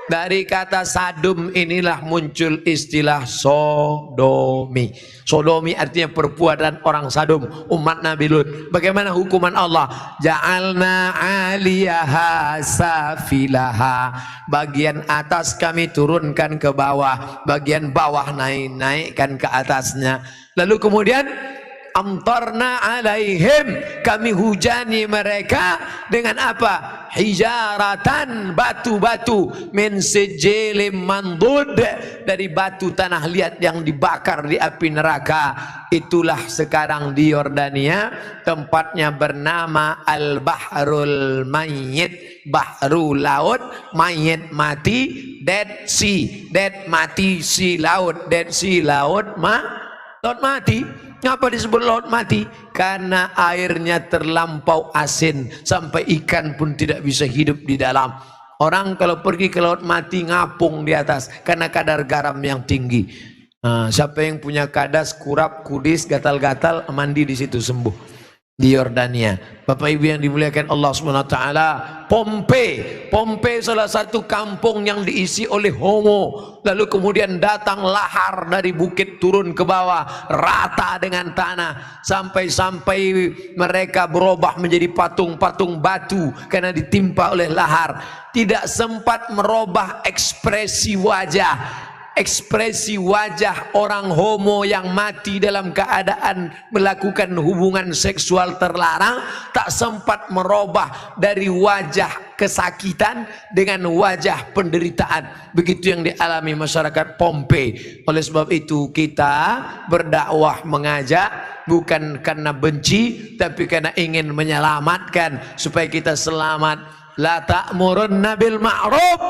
Dari kata Sadum inilah muncul istilah sodomi. Sodomi artinya perbuatan orang Sadum, umat Nabi Lut. Bagaimana hukuman Allah? Ja'alna 'aliyaha safilaha. Bagian atas kami turunkan ke bawah, bagian bawah naikkan ke atasnya. Lalu kemudian amtarna alaihim, kami hujani mereka dengan apa? Hijaratan, batu-batu, min sijilim mandud, dari batu tanah liat yang dibakar di api neraka. Itulah sekarang di Yordania, tempatnya bernama Al-Bahrul Mayyit, bahru laut, mayit mati, Dead Sea, dead mati, sea laut, Dead Sea laut laut mati. Kenapa disebut laut mati? Karena airnya terlampau asin sampai ikan pun tidak bisa hidup di dalam. Orang kalau pergi ke laut mati ngapung di atas karena kadar garam yang tinggi. Siapa yang punya kadas, kurap, kudis, gatal-gatal, mandi di situ sembuh. Di Yordania. Bapak Ibu yang dimuliakan Allah Subhanahu wa taala, Pompei salah satu kampung yang diisi oleh homo. Lalu kemudian datang lahar dari bukit turun ke bawah, rata dengan tanah, sampai mereka berubah menjadi patung-patung batu karena ditimpa oleh lahar. Tidak sempat merubah ekspresi wajah. Ekspresi wajah orang homo yang mati dalam keadaan melakukan hubungan seksual terlarang tak sempat merubah dari wajah kesakitan dengan wajah penderitaan. Begitu yang dialami masyarakat Pompei. Oleh sebab itu kita berdakwah mengajak bukan karena benci, tapi karena ingin menyelamatkan supaya kita selamat. La ta'murunna bil ma'ruf,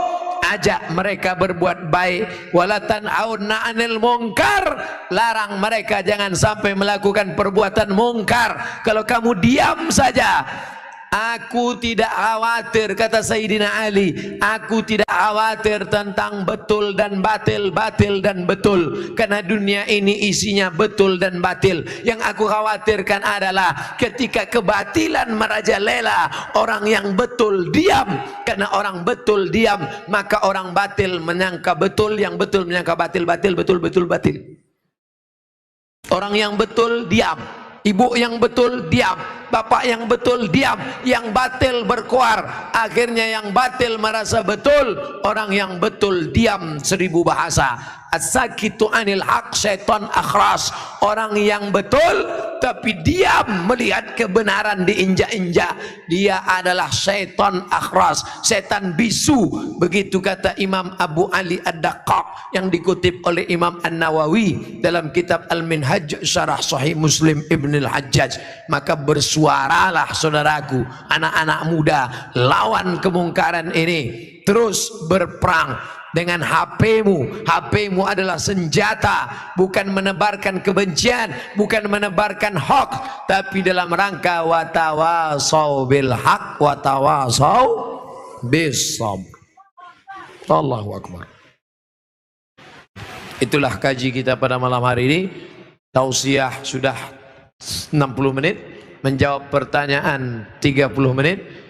ajak mereka berbuat baik, wala tanhauna 'anil munkar, larang mereka jangan sampai melakukan perbuatan mungkar. Kalau kamu diam saja, aku tidak khawatir, kata Sayyidina Ali, aku tidak khawatir tentang betul dan batil, batil dan betul, karena dunia ini isinya betul dan batil. Yang aku khawatirkan adalah ketika kebatilan merajalela, orang yang betul diam. Karena orang betul diam, maka orang batil menyangka betul, yang betul menyangka batil, batil betul, betul batil. Orang yang betul diam, ibu yang betul diam, bapak yang betul diam, yang batil berkuar. Akhirnya yang batil merasa betul, orang yang betul diam 1000 bahasa. As-sakitu anil haq syaitan akhras. Orang yang betul tapi diam melihat kebenaran diinjak-injak, dia adalah syaitan akhras, setan bisu. Begitu kata Imam Abu Ali Ad-Daqqaq yang dikutip oleh Imam An-Nawawi dalam kitab Al-Minhaj Syarah Sahih Muslim Ibn Al-Hajjaj. Maka bersuaralah saudaraku, anak-anak muda, lawan kemungkaran ini. Terus berperang dengan HP-mu. HP-mu adalah senjata, bukan menebarkan kebencian, bukan menebarkan hoax, tapi dalam rangka watawasau bil haq watawasau bis sabr. Allahu akbar. Itulah kaji kita pada malam hari ini. Tausiah sudah 60 menit, menjawab pertanyaan 30 menit.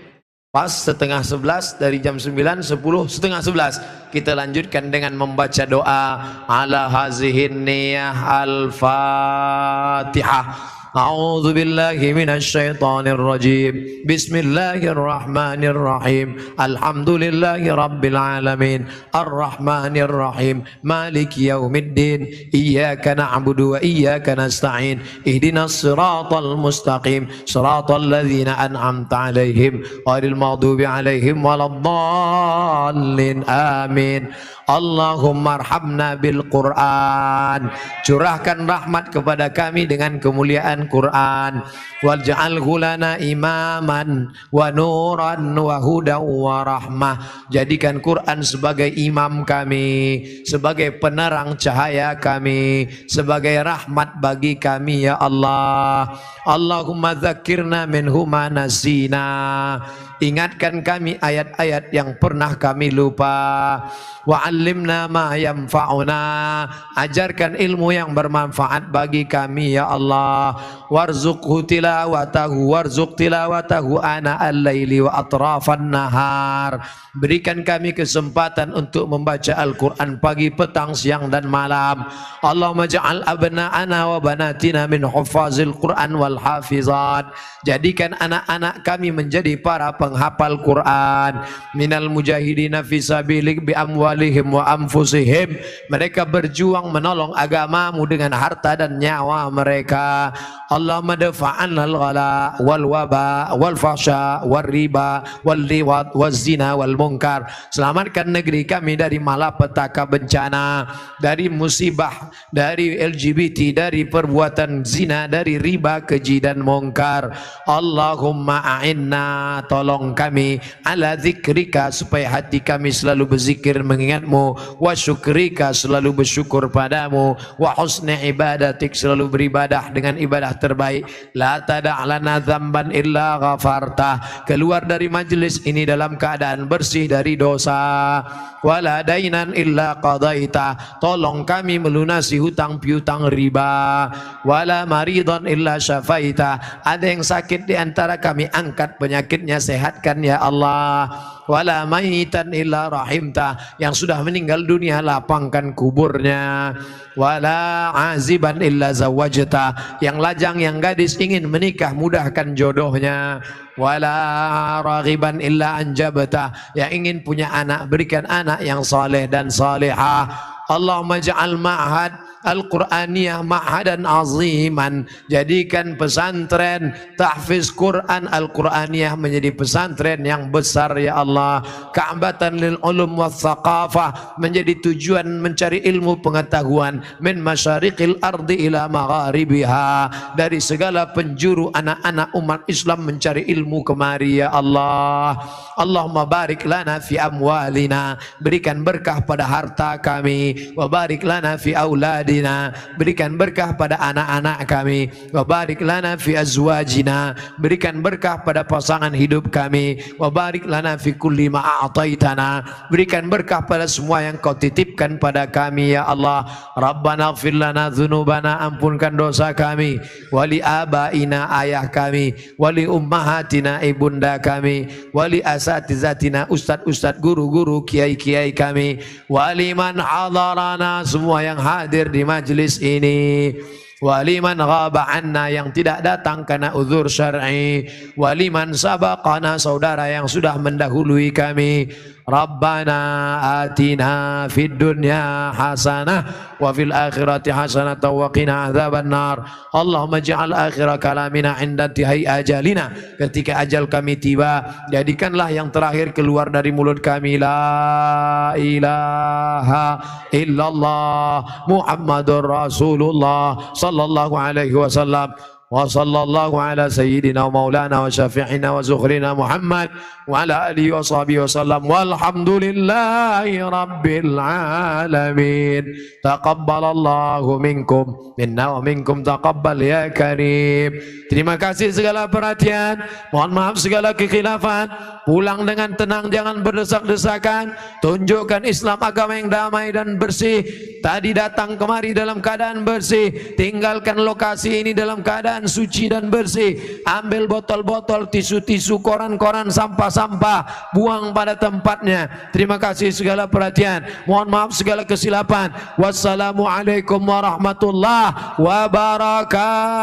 Pas setengah 11, dari jam 9, 10, setengah 11 kita lanjutkan dengan membaca doa ala hazihin niyah al-fatihah. A'udzu billahi minasy syaithanir rajim. Bismillahirrahmanirrahim. Alhamdulillahi rabbil alamin. Arrahmanir rahim. Maliki yaumiddin. Iyyaka na'budu wa iyyaka nasta'in. Ihdinas siratal mustaqim. Siratal ladzina an'amta 'alaihim ghairil maghdubi 'alaihim waladdallin. Amin. Allahumma arhamna bil Quran. Curahkan rahmat kepada kami dengan kemuliaan Quran. Waj'alhu lana imaman wa nuran wa hudan wa rahmah. Jadikan Quran sebagai imam kami, sebagai penerang cahaya kami, sebagai rahmat bagi kami ya Allah. Allahumma dzakirna minhu ma nasina. Ingatkan kami ayat-ayat yang pernah kami lupa. Wa'allimna ma yanfa'una. Ajarkan ilmu yang bermanfaat bagi kami ya Allah. Warzuqhu tilawatahu warzuq tilawatahu ana al-laili wa atrafan nahar. Berikan kami kesempatan untuk membaca Al-Quran pagi, petang, siang dan malam. Allahumma ja'al abna'ana wa banatina min huffazil Quran wal hafizat. Jadikan anak-anak kami menjadi para penghafal Quran. Minal mujahidina fi sabilik bi amwalihim wa anfusihim. Mereka berjuang menolong agamamu dengan harta dan nyawa mereka. Allahumma dafa'an al-ghala wal waba wal fahsya wal riba wal liwat wal zina wal munkar. Selamatkan negeri kami dari malapetaka bencana, dari musibah, dari LGBT, dari perbuatan zina, dari riba, keji dan munkar. Allahumma a'inna, tolong kami, ala zikrika, supaya hati kami selalu berzikir mengingatmu, wa syukrika, selalu bersyukur padamu, wa husni ibadatik, selalu beribadah dengan ibadah terbaik. La tada'lana dzamban illa ghafartah. Keluar dari majlis ini dalam keadaan bersih dari dosa. Wala dainan illa qadaita. Tolong kami melunasi hutang piutang riba. Wala maridan illa syafaita. Ada yang sakit di antara kami, angkat penyakitnya, sehatkan ya Allah. Wala mayitan illa rahimta. Yang sudah meninggal dunia, lapangkan kuburnya. Wala aziban illa zawajta. Yang lajang, yang gadis ingin menikah, mudahkan jodohnya. Wala raghiban illa anjabta. Yang ingin punya anak, berikan anak yang saleh dan salihah. Allahumma ja'al ma'had Al-Quraniyah ma'hadan aziman. Jadikan pesantren tahfiz Quran Al-Quraniyah menjadi pesantren yang besar ya Allah. Ka'batan lil ulum wa thaqafah, menjadi tujuan mencari ilmu pengetahuan. Min masyariqil ardi ila magharibiha, dari segala penjuru anak-anak umat Islam mencari ilmu kemari ya Allah. Allahumma barik lana fi amwalina, berikan berkah pada harta kami. Wa barik lana fi auladi, berikan berkah pada anak-anak kami. Wa barik lana fi azwajina, berikan berkah pada pasangan hidup kami. Wa barik lana fi kulli ma a'taitana, berikan berkah pada semua yang kau titipkan pada kami ya Allah. Rabbana ighfir lana dzunubana, ampunkan dosa kami. Wali abaina, ayah kami. Wali ummahatina, ibunda kami. Wali asatizatina, ustad-ustad, guru-guru, kiai-kiai kami. Wali man hadarana, semua yang hadir di majlis ini. Waliman ghaba anna, yang tidak datang karena uzur syar'i. Waliman sabaqana, saudara yang sudah mendahului kami. Rabbana atina fid dunya hasanah wa fil akhirati hasanah wa qina adzaban nar. Allahumma ja'al akhir kalamina 'inda intihai ajalina, ketika ajal kami tiba, jadikanlah yang terakhir keluar dari mulut kami la ilaha illallah Muhammadur Rasulullah sallallahu alaihi wasallam. Wa sallallahu ala sayyidina wa maulana wa syafi'ina wa zukhrina Muhammad wa ala alihi wa sahbihi wa sallam. Walhamdulillahi rabbil alamin. Taqabbalallahu minkum minna wa minkum taqabbal ya karim. Terima kasih segala perhatian, mohon maaf segala kekhilafan. Pulang dengan tenang, jangan berdesak-desakan. Tunjukkan Islam agama yang damai dan bersih. Tadi datang kemari dalam keadaan bersih, tinggalkan lokasi ini dalam keadaan suci dan bersih. Ambil botol-botol, tisu-tisu, koran-koran, sampah-sampah, buang pada tempatnya. Terima kasih segala perhatian, mohon maaf segala kesilapan. Wassalamualaikum warahmatullahi wabarakatuh.